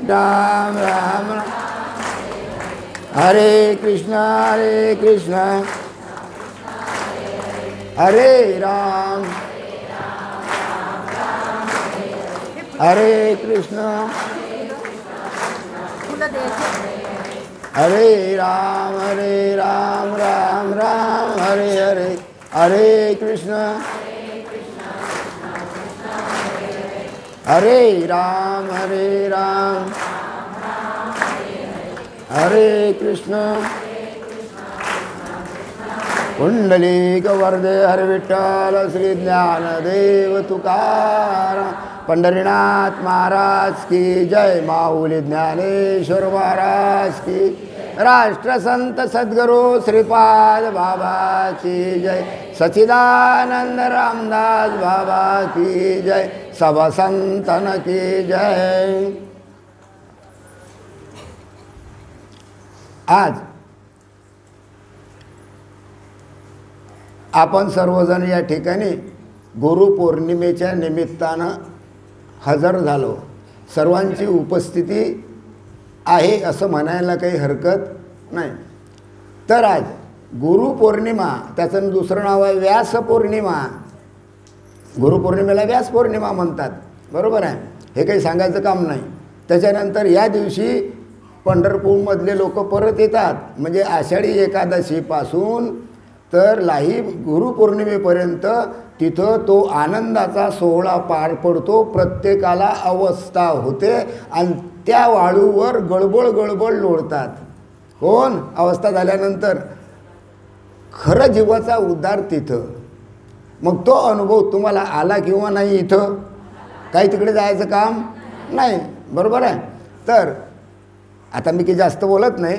राम राम हरे कृष्णा हरे राम हरे कृष्णा हरे राम राम राम हरे हरे हरे कृष्णा हरे राम हरे कृष्ण पुंडलिक वरदे हरे विठ्ठल श्री ज्ञानदेव तुकाराम पंढरीनाथ महाराज की जय। माऊली ज्ञानेश्वर महाराज की, राष्ट्रसंत सद्गुरु श्रीपाद बाबा की जय। सच्चिदानंद रामदास बाबा की जय। सब संतन की जय। आज आपण सर्वजण या ठिकाणी गुरुपौर्णिमेच्या निमित्तानं हजर झालो। सर्वांची उपस्थिती आहे असं म्हणायला काही हरकत नाही। तर आज गुरुपौर्णिमा, त्याचं दुसरं नाव आहे व्यास पौर्णिमा। गुरुपौर्णिमेला व्यास पौर्णिमा म्हणतात, बरोबर आहे, हे काही सांगायचं काम नाही। त्याच्यानंतर या दिवशी पंढरपूरमधले लोक परत येतात, म्हणजे आषाढी एकादशीपासून तर लाही गुरुपौर्णिमेपर्यंत तिथं तो आनंदाचा सोहळा पार पडतो। प्रत्येकाला अवस्था होते आणि त्या वाळूवर गळबळ लोळतात। कोण? अवस्था झाल्यानंतर खरं जीवाचा उद्धार तिथं। मग तो अनुभव तुम्हाला आला किंवा नाही, इथं काही तिकडे जायचं काम नाही, बरोबर आहे। तर आता मी काही जास्त बोलत नाही,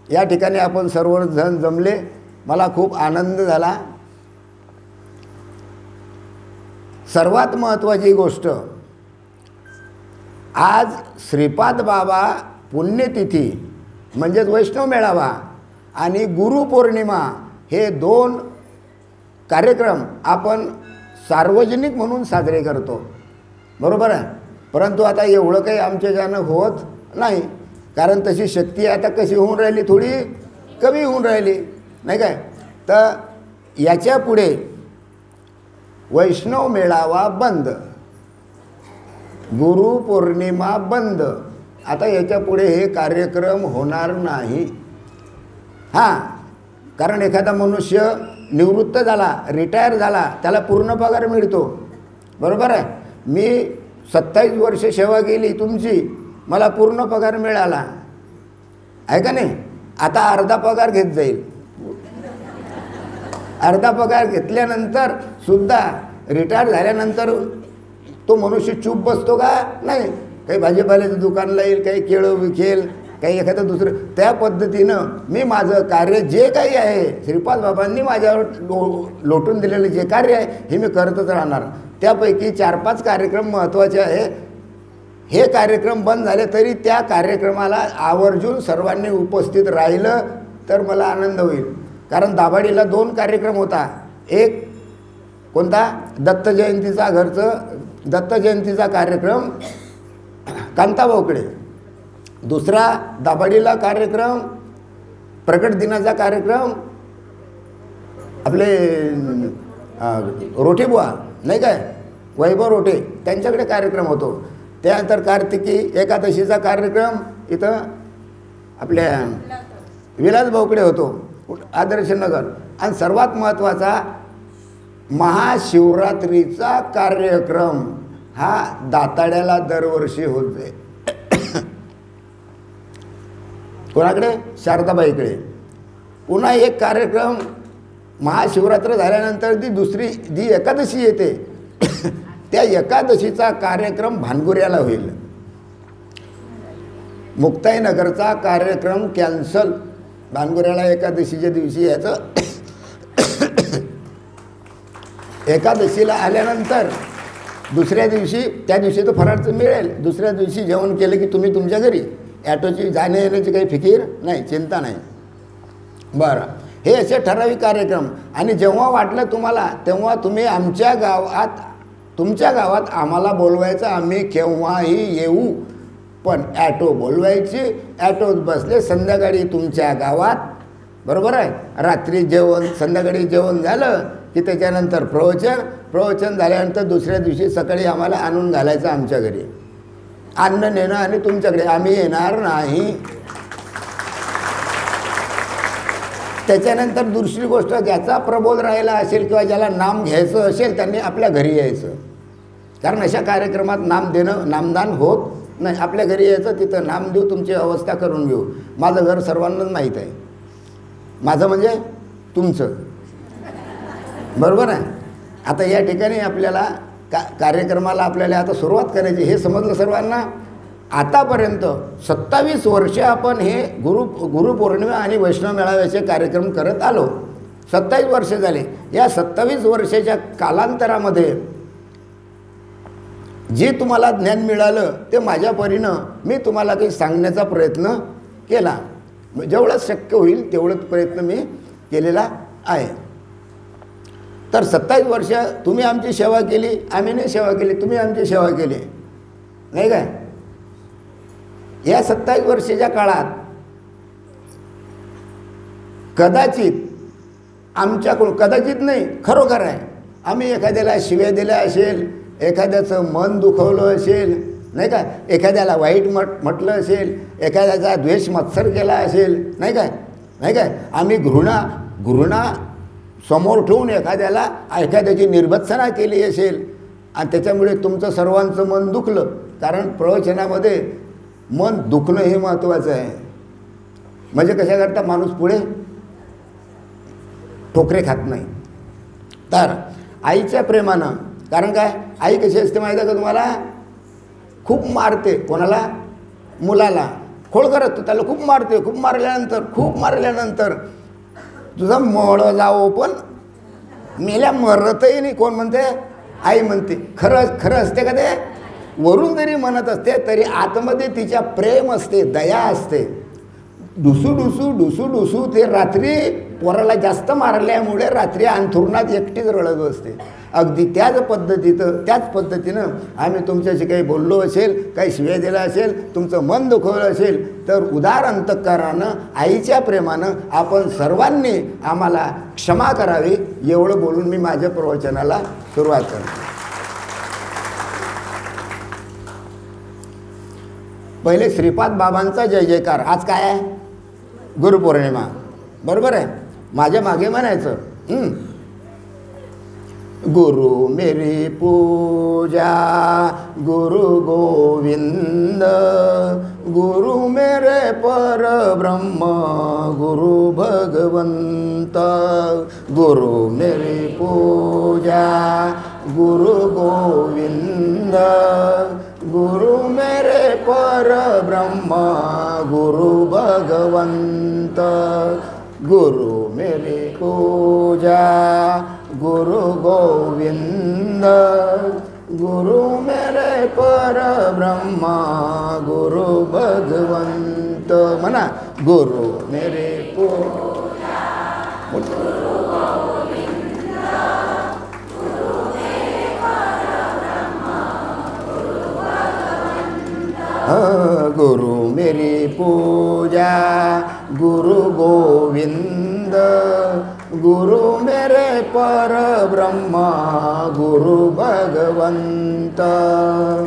या ठिकाणी आपण सर्वजण जमले, मला खूप आनंद झाला। सर्वात महत्त्वाची गोष्ट, आज श्रीपाद बाबा पुण्यतिथी म्हणजेच वैष्णव मेळावा आणि गुरुपौर्णिमा हे दोन कार्यक्रम आपण सार्वजनिक म्हणून साजरे करतो, बरोबर आहे। परंतु आता एवढं काही आमच्याच्यानं होत नाही, कारण तशी शक्ती आता कशी होऊन राहिली, थोडी कमी होऊन राहिली, नाही काय। तर याच्या पुढे वैष्णव मेळावा बंद, गुरुपौर्णिमा बंद, आता याच्या पुढे हे कार्यक्रम होणार नाही। हां, कारण एखादा मनुष्य निवृत्त झाला, रिटायर झाला, त्याला पूर्ण पगार मिळतो, बरोबर आहे। मी 27 वर्ष सेवा केली तुमची, मला पूर्ण पगार मिळाला आहे का नाही। आता अर्धा पगार घेत जाईल, अर्धा पगार घेतल्यानंतर सुद्धा रिटायर झाल्यानंतर तो मनुष्य चूप बसतो का? नाही, काही भाजीपाल्याचं दुकानला येईल, काही केळं विकेल, काही एखादं दुसरं। त्या पद्धतीनं मी माझं कार्य जे काही आहे, श्रीपाद बाबांनी माझ्यावर लोटून दिलेलं जे कार्य आहे हे मी करतच राहणार। त्यापैकी 4-5 कार्यक्रम महत्त्वाचे आहे। हे कार्यक्रम बंद झाले तरी त्या कार्यक्रमाला आवर्जून सर्वांनी उपस्थित राहिलं तर मला आनंद होईल। कारण दाभाडीला 2 कार्यक्रम होता, एक कोणता दत्त जयंतीचा कार्यक्रम कांताभाऊकडे, दुसरा दाभाडीला कार्यक्रम प्रकट दिनाचा कार्यक्रम आपले रोठेबुवा नाही काय, वैभव रोठे, त्यांच्याकडे कार्यक्रम होतो। त्यानंतर कार्तिकी एकादशीचा कार्यक्रम इथं आपल्या विलासभाऊकडे होतो, आदर्शनगर। आणि सर्वात महत्त्वाचा महाशिवरात्रीचा कार्यक्रम हा दाताड्याला दरवर्षी होते। कोणाकडे? शारदाबाईकडे। पुन्हा एक कार्यक्रम महाशिवरात्र झाल्यानंतर दुसरी जी एकादशी येते त्या एकादशीचा कार्यक्रम भानगुऱ्याला होईल। मुक्ताईनगरचा कार्यक्रम कॅन्सल. भानगुऱ्याला एकादशीच्या दिवशी यायचं. एकादशीला आल्यानंतर दुसऱ्या दिवशी, त्या दिवशी तर फराळचं मिळेल, दुसऱ्या दिवशी जेवण केलं की तुम्ही तुमच्या घरी. ॲटोची जाण्या येण्याची काही फिकीर नाही, चिंता नाही. बरं, हे असे ठराविक कार्यक्रम. आणि जेव्हा वाटलं तुम्हाला तेव्हा तुम्ही आमच्या गावात, तुमच्या गावात आम्हाला बोलवायचं, आम्ही केव्हाही येऊ. पण ॲटो बोलवायची, ॲटोत बसले, संध्याकाळी तुमच्या गावात, बरोबर आहे. रात्री जेवण, संध्याकाळी जेवण झालं की त्याच्यानंतर प्रवचन झाल्यानंतर दुसऱ्या दिवशी सकाळी आम्हाला आणून घालायचं आमच्या घरी. अन्न नेणं आणि तुमच्याकडे, आम्ही येणार नाही. त्याच्यानंतर दुसरी गोष्ट, ज्याचा प्रबोध राहिला असेल किंवा ज्याला नाम घ्यायचं असेल त्यांनी आपल्या घरी यायचं. कारण अशा कार्यक्रमात नाम देणं, नामदान होत नाही. आपल्या घरी यायचं, तिथं नाम देऊ, तुमची अवस्था करून घेऊ. माझं घर सर्वांनाच माहीत आहे. माझं म्हणजे तुमचं, बरोबर आहे. आता या ठिकाणी आपल्याला कार्यक्रमाला आपल्याला आता सुरुवात करायची, हे समजलं सर्वांना. आतापर्यंत 27 वर्ष आपण हे गुरुपौर्णिमा आणि वैष्णव मेळाव्याचे कार्यक्रम करत आलो. 27 वर्ष झाले. या 27 वर्षाच्या कालांतरामध्ये जे तुम्हाला ज्ञान मिळालं ते माझ्या परीनं मी तुम्हाला काही सांगण्याचा प्रयत्न केला. जेवढं शक्य होईल तेवढंच प्रयत्न मी केलेला आहे. तर 27 वर्ष तुम्ही आमची सेवा केली, आम्ही नाही सेवा केली, तुम्ही आमची सेवा केली, नाही काय. या 27 वर्षाच्या काळात कदाचित आमच्याकडून, कदाचित नाही, खरोखर आहे, आम्ही एखाद्याला शिव्या दिल्या असेल, एखाद्याचं मन दुखवलं असेल, नाही का, एखाद्याला वाईट म्हटलं असेल, एखाद्याचा द्वेष मत्सर केला असेल, नाही काय, आम्ही घृणा समोर ठेवून एखाद्याची निर्भत्सना केली असेल आणि त्याच्यामुळे तुमचं सर्वांचं मन दुखलं. कारण प्रवचनामध्ये मन दुखणं हे महत्त्वाचं आहे. म्हणजे कशाकरता माणूस पुढे ठोकरे खात नाही. तर आईच्या प्रेमानं, कारण काय, आई कशी असते माहिती आहे का तुम्हाला, खूप मारते. कोणाला, मुलाला खोळ करत, त्याला खूप मारते. खूप मारल्यानंतर तुझा मळ जावं, पण मेल्या मरतही नाही. कोण म्हणते, आई म्हणते. खरं असते का ते, वरून जरी म्हणत असते तरी आतमध्ये तिच्या प्रेम असते, दया असते. डुसू ते रात्री पोराला जास्त मारल्यामुळे रात्री अंथरुणात एकटीच रडत असते. अगदी त्याच पद्धतीनं आम्ही तुमच्याशी काही बोललो असेल, काही शिव्या दिला असेल, तुमचं मन दुखवलं असेल तर उदार अंतःकरणानं, आईच्या प्रेमानं आपण सर्वांनी आम्हाला क्षमा करावी, एवढं बोलून मी माझ्या प्रवचनाला सुरुवात करतो. पहिले श्रीपाद बाबांचा जय जयकार. आज काय आहे, गुरुपौर्णिमा, बरोबर आहे. माझ्या मागे म्हणायचं, गुरु मेरी पूजा, गुरु गोविंद, गुरु मेरे पर ब्रह्म, गुरु भगवंत, गुरु मेरी पूजा, गुरु गोविंद, गुरु मेरे पर ब्रह्म, गुरु भगवंत, गुरु मेरी पूजा, गुरु गोविंद, गुरु मेरे पर ब्रह्म, गुरु भगवंत. म्हणा, गुरु मेरे पूजा, गुरु गोविंद, गुरु मेरे पर ब्रह्म, गुरु भगवंत. गुरु मेरी पूजा, गुरु गोविंद, गुरु मेरे पर ब्रह्म, गुरु भगवंत.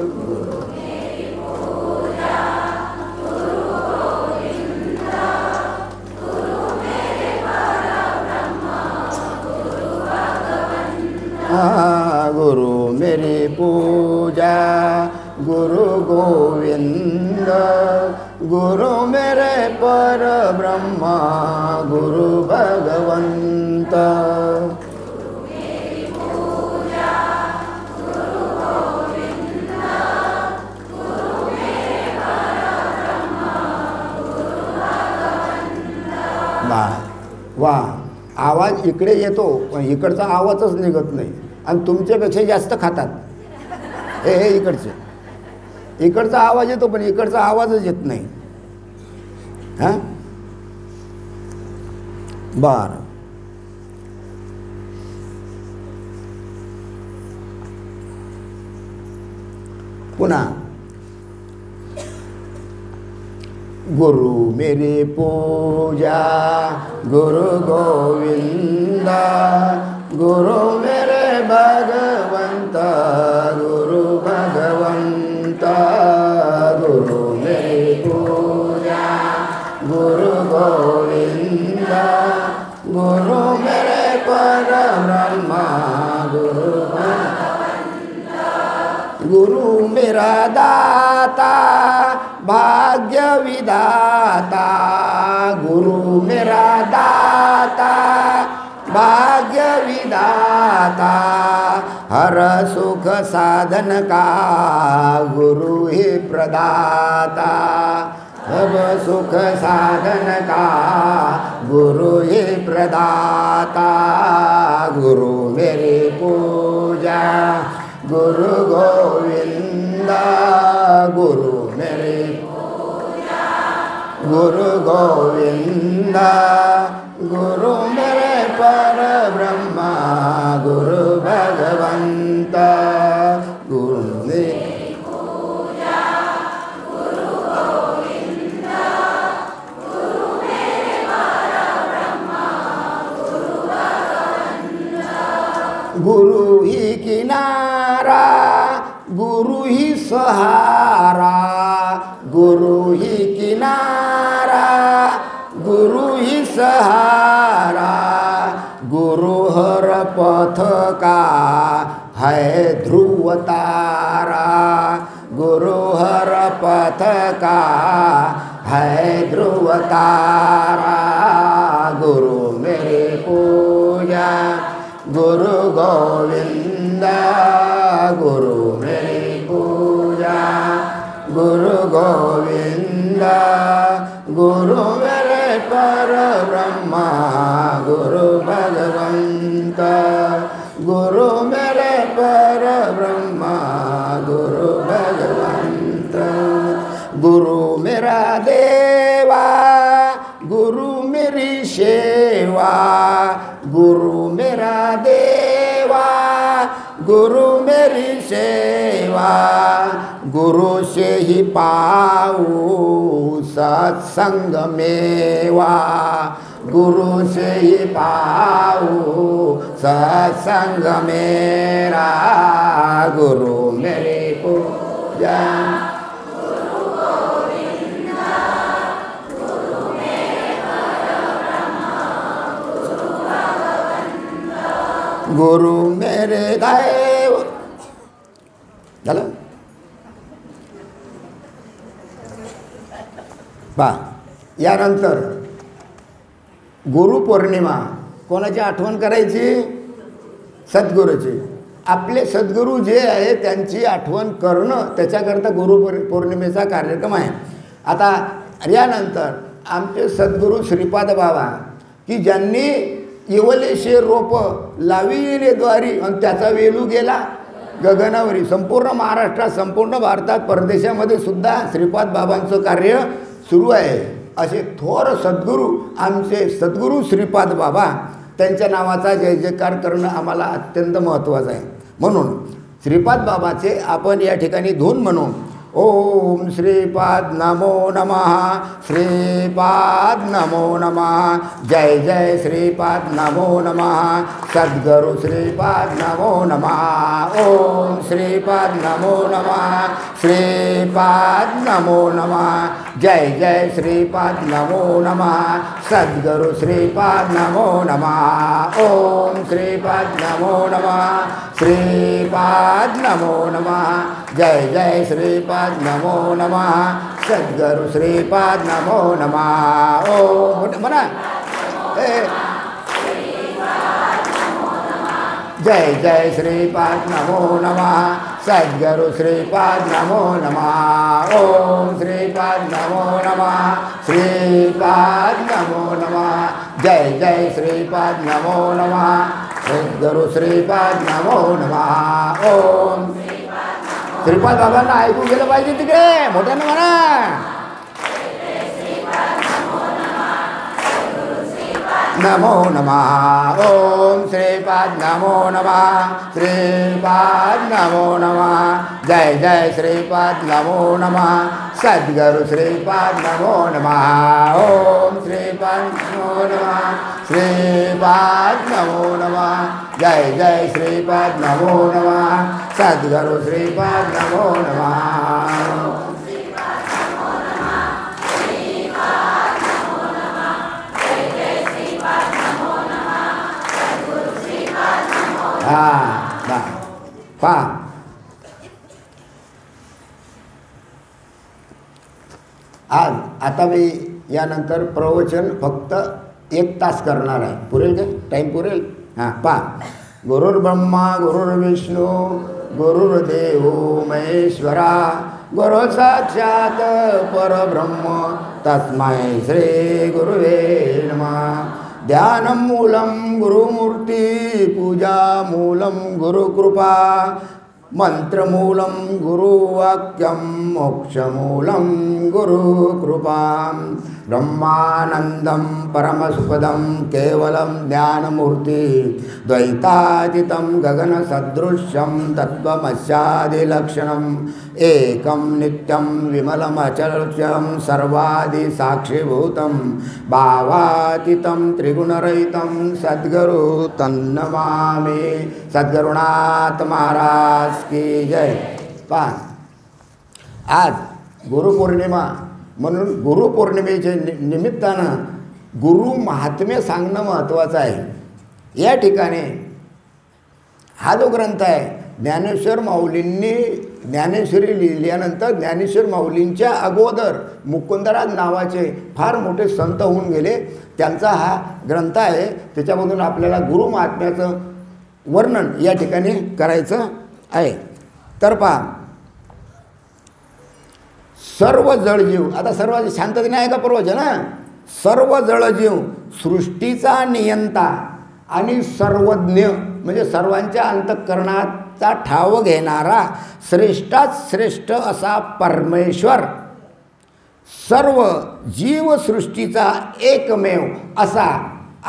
गुरु मेरी पूजा, गुरु गोविंद, गुरु मेरे पर ब्रह्म, गुरु भगवंत. गुरु मेरी पूजा, गुरु गोविंद, गुरु मेरे पर ब्रह्म, गुरु भगवंत. गुरु मेरी पूजा, गुरु गोविंद, गुरु मेरे पर ब्रह्म, वा वा, आवाज इकडे येतो पण इकडचा आवाजच निघत नाही आणि तुमच्यापेक्षा जास्त खातात हे इकडचे. इकडचा आवाज येतो पण इकडचा आवाजच येत नाही. हां बरं. पुन्हा गुरु मेरी पूजा गुरु गोविंदा, गुरु मेरे भगवंत गुरु भगवंता, गुरु मेरी पूजा गुरु गोविंदा, गुरु मेरे परब्रह्मा गुरु भगवंता, गुरु मेरा दाता भाग्य विधाता, गुरु मेरा दाता भाग्य विधाता, हर सुख साधन का गुरु ही प्रदाता, सब सुख साधन का गुरु ही प्रदाता, गुरु मेरी पूजा गुरु गोविंदा, गुरु मेरी पूजा गुरु गोविंदा, गुरु मेरे परब्रह्मा गुरु भगवंता, गुरु मेरी पूजा गुरु गोविंदा, गुरु मेरे परब्रह्मा गुरु भगवंता, गुरु ही किनारा गुरु ही सहारा, गुरु ही किनारा गुरु ही सहारा, गुरु हर पथ का है ध्रुव तारा, गुरु हर पथ का है ध्रुव तारा, गुरु मेरी पूजा गुरु गोविंदा, गुरु मेरी पूजा गुरु गोविंदा, गुरु मेरे परब्रह्मा गुरु भगवंता, गुरु मेरे परब्रह्मा गुरु भगवंता, गुरु मेरा देवा गुरु मेरी सेवा, गुरु मेरा देवा गुरु मेरी सेवा, गुरु से ही पाऊँ सत्संग मेवा, गुरु से ही पाऊँ सत्संग मेरा, गुरु मेरी पूजा गुरु मेरे दैव. झालं बा. यानंतर गुरुपौर्णिमा कोणाची आठवण करायची? सद्गुरूची. आपले सद्गुरू जे आहे त्यांची आठवण करणं, त्याच्याकरता गुरुपौर्णिमेचा कार्यक्रम आहे. आता यानंतर आमचे सद्गुरू श्रीपाद बाबा की ज्यांनी येवलेशे रोप लाविले द्वारी आणि त्याचा वेलू गेला गगनावरी. संपूर्ण महाराष्ट्रात, संपूर्ण भारतात, परदेशामध्ये सुद्धा श्रीपाद बाबांचं कार्य सुरू आहे. असे थोर सद्गुरू आमचे सद्गुरू श्रीपाद बाबा, त्यांच्या नावाचा जय जयकार करणं आम्हाला अत्यंत महत्त्वाचं आहे. म्हणून श्रीपाद बाबाचे आपण या ठिकाणी धून म्हणू. ओम श्रीपाद नमो नमः, श्रीपाद नमो नमः, जय जय श्रीपाद नमो नमः, सद्गुरु श्रीपाद नमो नमः. ओम श्रीपाद नमो नमः, श्रीपाद नमो नमः, जय जय श्रीपाद नमो नमः, सद्गुरु श्रीपाद नमो नमः. ओम श्रीपाद नमो नमः, श्रीपाद नमो नमः, जय जय श्रीपाद नमो नमः, सद्गुरु श्रीपाद नमो नमः. ओम म्हणा. जय जय श्रीपाद नमो नमः, सद्गुरु श्रीपाद नमो नमः। ओम श्रीपाद नमो नमः। श्रीपाद नमो नमः। जय जय श्रीपाद नमो नमः। सद्गुरु श्रीपाद नमो नमः। ओम श्रीपाद बाबांना ऐकू गेलं पाहिजे तिकडे मोठ्यानं म्हणा। नमो नमः। ओम श्रीपाद नमो नमः। श्रीपाद नमो नमः। जय जय श्रीपाद नमो नमः। सद्गुरु श्रीपाद नमो नमः। ओम श्रीपाद नमो नमः। श्रीपाद नमो नमः। जय जय श्रीपाद नमो नमः। सद्गुरु श्रीपाद नमो नमः। पहा आज आता मी यानंतर प्रवचन फक्त 1 तास करणार आहे। पुरेल का टाईम पुरेल? हां पहा गुरुर्ब्रह्मा गुरुर्विष्णू गुरुर्देव महेश्वरा गुरु साक्षात परब्रह्म तस्मै श्री गुरुवे नमः। ध्यानं मूलं गुरुमूर्ति पूजा मूलं गुरुकृपा मंत्रमूलं गुरुवाक्यं मोक्षमूलं गुरुकृपा ब्रह्मानन्दं परमसुखदं केवलं ज्ञानमूर्ति द्वैतातीतं गगनसदृश्यं तत्त्वमस्यादिलक्षणम् एकं नित्यं विमलमचलं सर्वादिसाक्षिभूतं भावातीतं त्रिगुणरहितं सद्गुरु तन्नमामि। सद्गुरुनाथ महाराज की जय। पहा आज गुरुपौर्णिमा म्हणून गुरुपौर्णिमेच्या निमित्तानं गुरु महात्म्य सांगणं महत्त्वाचं आहे। या ठिकाणी हा जो ग्रंथ आहे ज्ञानेश्वर माऊलींनी ज्ञानेश्वरी लिहिल्यानंतर ज्ञानेश्वर माऊलींच्या अगोदर मुकुंदराज नावाचे फार मोठे संत होऊन गेले, त्यांचा हा ग्रंथ आहे। त्याच्यामधून आपल्याला गुरु महात्म्याचं वर्णन या ठिकाणी करायचं आहे। तर पहा सर्व जळजीव, आता सर्व शांततेने आहे का प्रवचन? सर्व जळजीव सृष्टीचा नियंता आणि सर्वज्ञ म्हणजे सर्वांच्या अंतःकरणाचा ठाव घेणारा श्रेष्ठात श्रेष्ठ असा परमेश्वर सर्व जीवसृष्टीचा एकमेव असा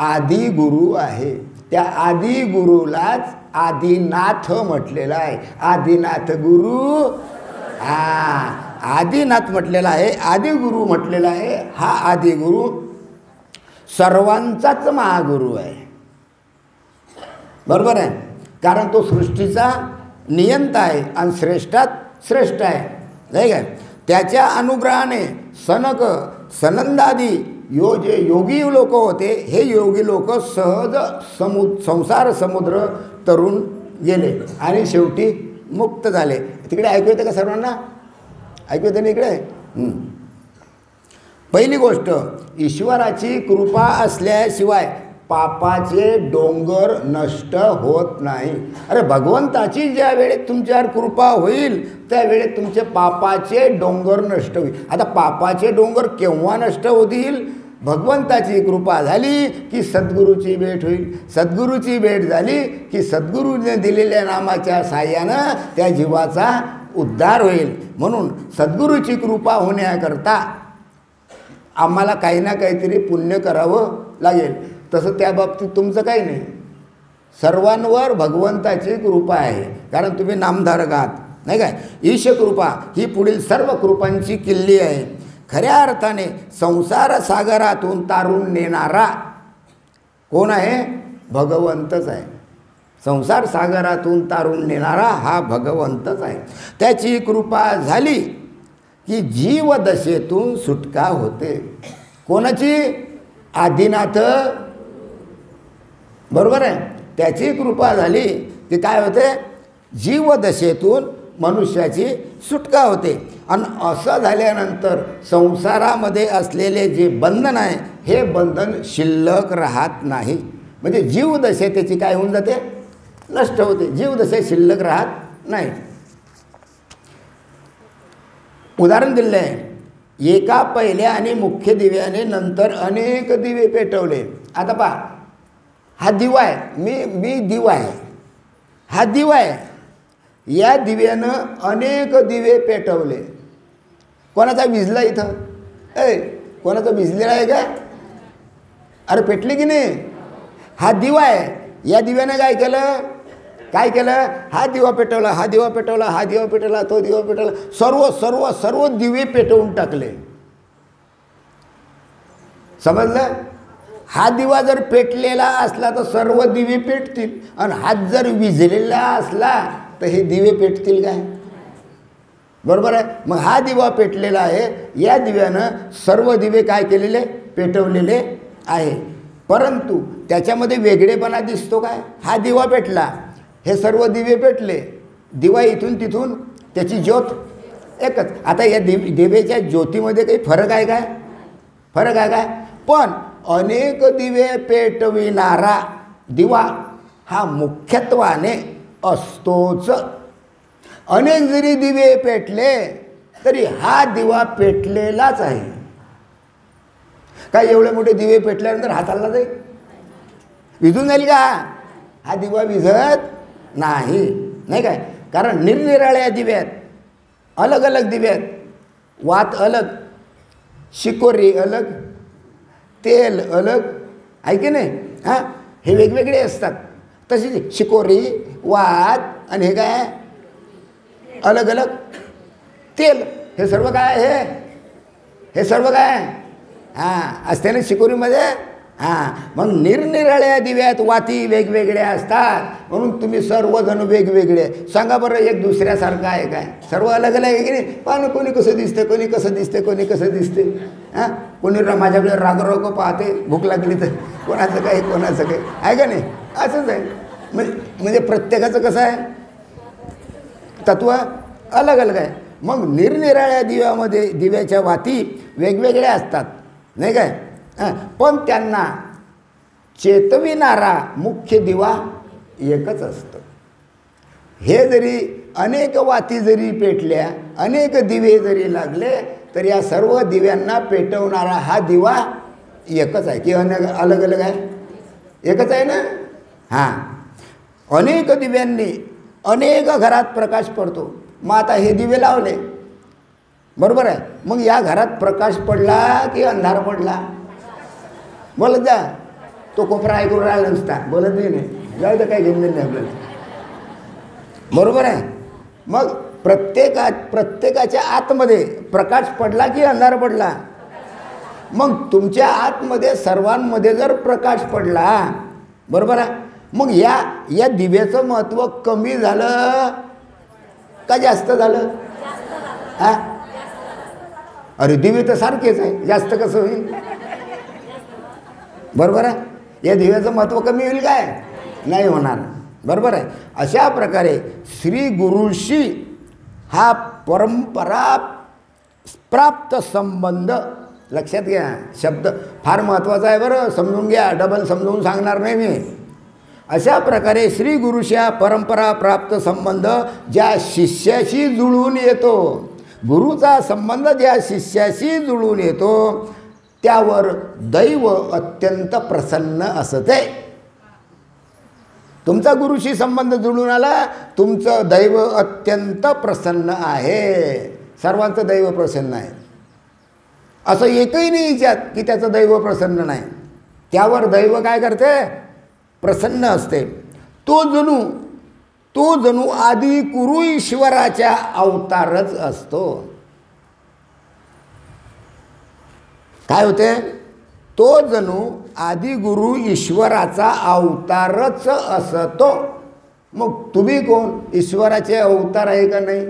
आदी गुरु आहे। त्या आदी गुरुलाच आदिनाथ म्हटलेलं आहे। आदिनाथ गुरु आदिनाथ म्हटलेला आहे, आदिगुरु म्हटलेला आहे। हा आदिगुरु सर्वांचाच महागुरु आहे, बरोबर आहे? कारण तो सृष्टीचा नियंता आहे आणि श्रेष्ठात श्रेष्ठ आहे, नाही काय? त्याच्या अनुग्रहाने सनक सनंदादी जे योगी लोक होते, हे योगी लोक सहज संसार समुद्र तरून गेले आणि शेवटी मुक्त झाले। तिकडे ऐकू येतं का सर्वांना? ऐकू येतं ना इकडे? पहिली गोष्ट, ईश्वराची कृपा असल्याशिवाय पापाचे डोंगर नष्ट होत नाही। अरे भगवंताची ज्या वेळेत तुमच्यावर कृपा होईल त्या वेळेत तुमचे पापाचे डोंगर नष्ट होईल। आता पापाचे डोंगर केव्हा नष्ट होतील? भगवंताची कृपा झाली की सद्गुरूची भेट होईल। सद्गुरूची भेट झाली की सद्गुरूने दिलेल्या नामाच्या साह्यानं त्या जीवाचा उद्धार होईल। म्हणून सद्गुरूची कृपा होण्याकरता आम्हाला काही ना काहीतरी पुण्य करावं लागेल। तसं त्या बाबतीत तुमचं काही नाही, सर्वांवर भगवंताची कृपा आहे, कारण तुम्ही नामधारक आहात, नाही काय? ईश कृपा ही पुढील सर्व कृपांची किल्ली आहे। खऱ्या अर्थाने संसार सागरातून तारून नेणारा कोण आहे? भगवंतच आहे। संसार सागरातून तारून नेणारा हा भगवंतच आहे। त्याची कृपा झाली की जीवदशेतून सुटका होते। कोणाची? आदिनाथ, बरोबर आहे? त्याची कृपा झाली की काय होते? जीवदशेतून मनुष्याची सुटका होते। आणि असं झाल्यानंतर संसारामध्ये असलेले जे बंधन आहे हे बंधन शिल्लक राहत नाही। म्हणजे जीवदशा त्याची काय होऊन जाते? नष्ट होते। जीवदशा शिल्लक राहत नाही। उदाहरण दिलं आहे. एका पहिल्या आणि मुख्य दिव्याने नंतर अनेक दिवे पेटवले. आता पहा, हा दिवा आहे, मी दिवा आहे, हा दिवा आहे. या दिव्यानं अनेक दिवे पेटवले. कोणाचा विझला इथं? कोणाचा विझलेला आहे का? अरे पेटले की नाही? हा दिवा आहे. या दिव्यानं काय केलं? हा दिवा पेटवला, हा दिवा पेटवला, हा दिवा पेटवला, तो दिवा पेटवला, सर्व सर्व सर्व दिवे पेटवून टाकले. समजलं? हा दिवा जर पेटलेला असला तर सर्व दिवे पेटतील, आणि हात जर विझलेला असला तर हे दिवे पेटतील काय? बरोबर आहे. मग हा दिवा पेटलेला आहे. या दिव्यानं सर्व दिवे काय केलेले? पेटवलेले आहे. परंतु त्याच्यामध्ये वेगळेपणा दिसतो काय? हा दिवा पेटला, हे सर्व दिवे पेटले, दिवा इथून तिथून त्याची ज्योत एकच. आता या दिव्याच्या ज्योतीमध्ये काही फरक आहे काय? फरक आहे काय? पण अनेक दिवे पेटविणारा दिवा हा मुख्यत्वाने असतोच. अनेक जरी दिवे पेटले तरी हा दिवा पेटलेलाच आहे. काय एवढे मोठे दिवे पेटल्यानंतर हा चालला जाईल? विझून जाईल का? हा दिवा विझत नाही काय? कारण निरनिराळ्या दिव्यात, अलग अलग दिव्यात, वात अलग, शिकोरी अलग, तेल अलग, आहे की नाही? हां, हे वेगवेगळे असतात. तशी शिकोरी, वात आणि हे काय अलग अलग, तेल, हे सर्व काय आहे? हे सर्व काय हां असते ना शिकोरीमध्ये. हां, मग निरनिराळ्या दिव्यात वाती वेगवेगळ्या असतात, म्हणून तुम्ही सर्वजण वेगवेगळे. सांगा बरं, एक दुसऱ्यासारखं आहे काय? सर्व अलग अलग आहे की नाही? पण कोणी कसं दिसते, कोणी कसं दिसते, कोणी कसं दिसते. हां, कोणी माझ्याकडे रागरोग पाहते, भूक लागली तर, कोणाचं काय कोणाचं काय, आहे का नाही? असंच आहे. म्हणजे प्रत्येकाचं कसं आहे? तत्व अलग अलग आहे. मग निरनिराळ्या दिव्याच्या वाती वेगवेगळ्या असतात, नाही काय? पण त्यांना चेतविणारा मुख्य दिवा एकच असतं. हे जरी अनेक वाती जरी पेटल्या, अनेक दिवे जरी लागले, तर या सर्व दिव्यांना पेटवणारा हा दिवा एकच आहे की अलग अलग आहे? एकच आहे ना. हां, अनेक दिव्यांनी अनेक घरात प्रकाश पडतो. मग आता हे दिवे लावले, बरोबर आहे. मग या घरात प्रकाश पडला की अंधार पडला? बोलत जा. तो कोपरा ऐकून राहिला नुसता, बोलत नाही, जाऊ दे, काही घेऊन नाही आपल्याला, बरोबर आहे. मग प्रत्येकाच्या आतमध्ये प्रकाश पडला की अंधार पडला? मग तुमच्या आतमध्ये सर्वांमध्ये जर प्रकाश पडला, बरोबर आहे, मग या दिव्याचं महत्त्व कमी झालं का जास्त झालं? हां, अरे दिवे तर सारखेच आहे, जास्त कसं होईल? बरोबर आहे. या दिव्याचं महत्त्व कमी होईल काय? नाही होणार, बरोबर आहे. अशा प्रकारे श्री गुरुशी हा परंपरा प्राप्त संबंध, लक्षात घ्या, शब्द फार महत्त्वाचा आहे बरं, समजून घ्या, डबल समजून सांगणार नाही मी. अशा प्रकारे श्री गुरुशी हा परंपरा प्राप्त संबंध ज्या शिष्याशी जुळून येतो, गुरुचा संबंध ज्या शिष्याशी जुळून येतो, त्यावर दैव अत्यंत प्रसन्न असते. तुमचा गुरुशी संबंध जुळून आला, तुमचं दैव अत्यंत प्रसन्न आहे. सर्वांचं दैव प्रसन्न आहे, असं एकही नाही विचार की त्याचं दैव प्रसन्न नाही. त्यावर दैव काय करते? प्रसन्न असते. तो जणू आदि कुरु ईश्वराच्या अवतारच असतो. काय होते? तो जणू आदि गुरु ईश्वराचा अवतारच असतो. मग तुम्ही कोण? ईश्वराचे अवतार आहे का नाही?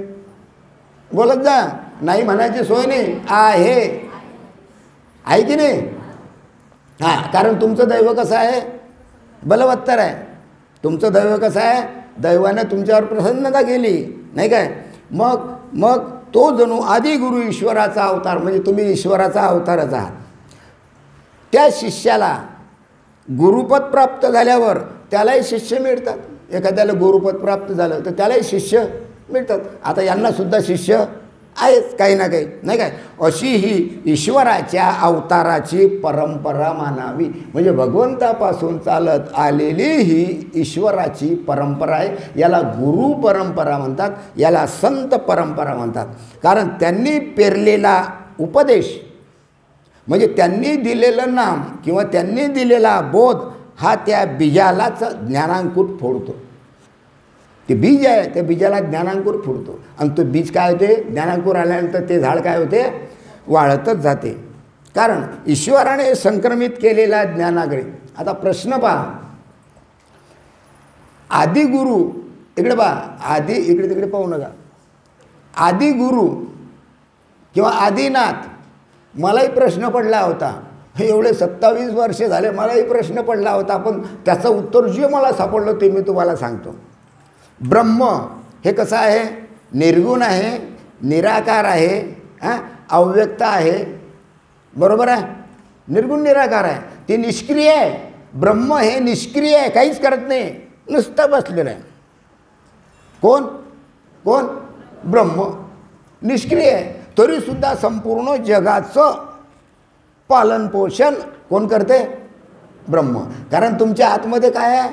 बोलत जा. नाही म्हणायची सोय नाही, आहे की नाही? हां, कारण तुमचं दैव कसं आहे? बलवत्तर आहे. तुमचं दैव कसं आहे? दैवानं तुमच्यावर प्रसन्नता केली, नाही काय? मग तो जणू आदि गुरु ईश्वराचा अवतार, म्हणजे तुम्ही ईश्वराचा अवतारच आहात. त्या शिष्याला गुरुपद प्राप्त झाल्यावर त्यालाही शिष्य मिळतात. एखाद्याला गुरुपद प्राप्त झालं तर त्यालाही शिष्य मिळतात. आता यांना सुद्धा शिष्य आहेच काही ना काही, नाही काय. अशी ही ईश्वराच्या अवताराची परंपरा मानावी. म्हणजे भगवंतापासून चालत आलेली ही ईश्वराची परंपरा आहे. याला गुरु परंपरा म्हणतात, याला संत परंपरा म्हणतात. कारण त्यांनी पेरलेला उपदेश, म्हणजे त्यांनी दिलेलं नाम किंवा त्यांनी दिलेला बोध हा त्या बीजालाच ज्ञानांकुर फोडतो. ते बीज आहे, त्या बीजाला ज्ञानांकुर फुटतो. आणि तो बीज काय होते, ज्ञानांकुर आल्यानंतर ते झाड काय होते, वाढतच जाते. कारण ईश्वराने संक्रमित केलेला ज्ञानाग्रे. आता प्रश्न पहा, आदिगुरु इकडे पहा, आधी इकडे तिकडे पाहू नका, आदिगुरु किंवा आदिनाथ. मलाही प्रश्न पडला होता, हे एवढे 27 वर्ष झाले मलाही प्रश्न पडला होता, पण त्याचं उत्तर जे मला सापडलं ते मी तुम्हाला सांगतो. ब्रह्म हे कसं आहे, निर्गुण आहे, निराकार आहे, अव्यक्त आहे, बरोबर आहे. निर्गुण निराकार आहे, ते निष्क्रिय आहे. ब्रह्म हे निष्क्रिय आहे, काहीच करत नाही, नुसतं बसलेलं आहे. कोण कोण ब्रह्म निष्क्रिय आहे, तरीसुद्धा संपूर्ण जगाचं पालनपोषण कोण करते, ब्रह्म. कारण तुमच्या आतमध्ये काय आहे,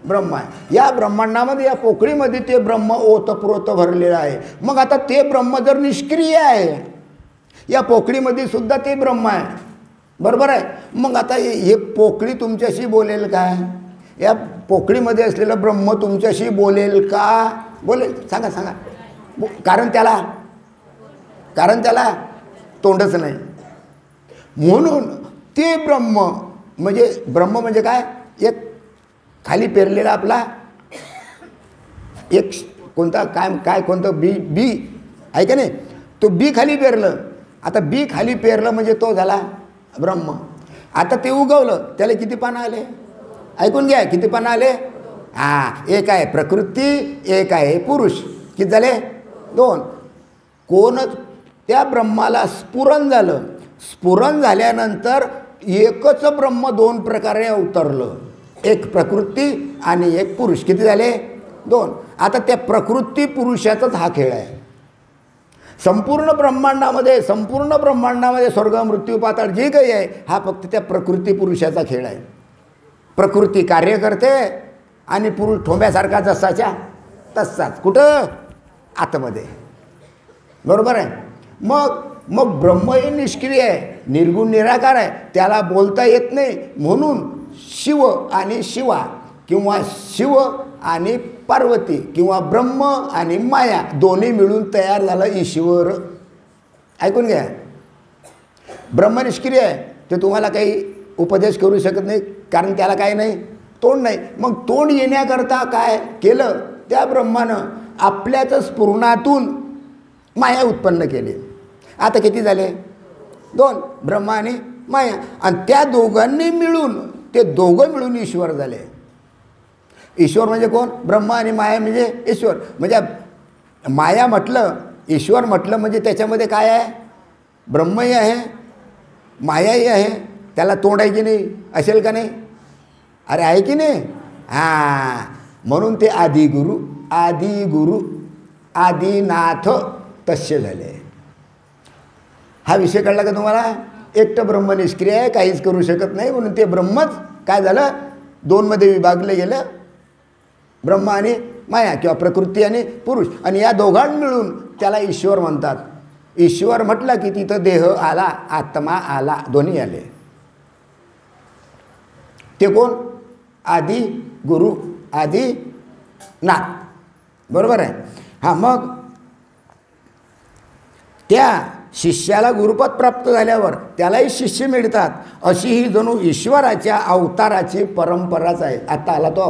ब्रह्म आहे. या ब्रह्मांडामध्ये, या पोकळीमध्ये ते ब्रह्म ओतप्रोत भरलेलं आहे. मग आता ते ब्रह्म जर निष्क्रिय आहे, या पोकळीमध्ये सुद्धा ते ब्रह्म आहे, बरोबर आहे. मग आता हे पोकळी तुमच्याशी बोलेल काय, या पोकळीमध्ये असलेलं ब्रह्म तुमच्याशी बोलेल का, बोलेल, सांगा सांगा. कारण त्याला तोंडच नाही. म्हणून ते ब्रह्म म्हणजे काय, एक खाली पेरलेला आपला एक कोणता काय कोणतं बी आहे का नाही, तो बी खाली पेरलं. आता बी खाली पेरलं म्हणजे तो झाला ब्रह्म. आता ते उगवलं, त्याला किती पानं आले, ऐकून घ्या, किती पानं आले. एक आहे प्रकृती, एक आहे पुरुष, किती झाले, 2. कोणच त्या ब्रह्माला स्फुरण झालं. स्फुरण झाल्यानंतर एकच ब्रह्म 2 प्रकारे अवतरलं, एक प्रकृती आणि एक पुरुष, किती झाले, 2. आता त्या प्रकृती पुरुषाचाच हा खेळ आहे. संपूर्ण ब्रह्मांडामध्ये स्वर्ग मृत्यू पाताळ जे काही आहे, हा फक्त त्या प्रकृती पुरुषाचा खेळ आहे. प्रकृती कार्य करते आणि पुरुष ठोंब्यासारखा जसाच्या तसाच, कुठं, आतमध्ये, बरोबर आहे. मग ब्रह्म हे निष्क्रिय आहे, निर्गुण निराकार आहे, त्याला बोलता येत नाही. म्हणून शिव आणि शिवा किंवा शिव आणि पार्वती किंवा ब्रह्म आणि माया दोन्ही मिळून तयार झालं ईश्वर. ऐकून घ्या, ब्रह्म निष्क्रिय आहे, ते तुम्हाला काही उपदेश करू शकत नाही, कारण त्याला काय नाही, तोंड नाही. मग तोंड येण्याकरता काय केलं, त्या ब्रह्मानं आपल्याच स्फुरणातून माया उत्पन्न केली. आता किती झाले, 2, ब्रह्म आणि माया. आणि त्या दोघांनी मिळून, ते दोघं मिळून ईश्वर झाले. ईश्वर म्हणजे कोण, ब्रह्म आणि माया म्हणजे ईश्वर. म्हणजे माया म्हटलं, ईश्वर म्हटलं म्हणजे त्याच्यामध्ये काय आहे, ब्रह्मही आहे, मायाही आहे. त्याला तोंड आहे की नाही, असेल का नाही, अरे आहे की नाही. म्हणून ते आदिगुरु आदिनाथ तस्य झाले. हा विषय कळला का तुम्हाला. एकटं ब्रह्म निष्क्रिय आहे, काहीच करू शकत नाही, म्हणून ते ब्रह्मच काय झालं, 2 मध्ये विभागलं गेलं, ब्रह्म आणि माया किंवा प्रकृती आणि पुरुष. आणि या दोघांना मिळून त्याला ईश्वर म्हणतात. ईश्वर म्हटलं की तिथं देह आला, आत्मा आला, दोन्ही आले. ते कोण, आदि गुरु आदिनाथ, बरोबर आहे. मग त्या शिष्याला गुरुपद प्राप्त झाल्यावर त्यालाही शिष्य मिळतात. अशी ही जणू ईश्वराच्या अवताराची परंपराच आहे. आता आला तो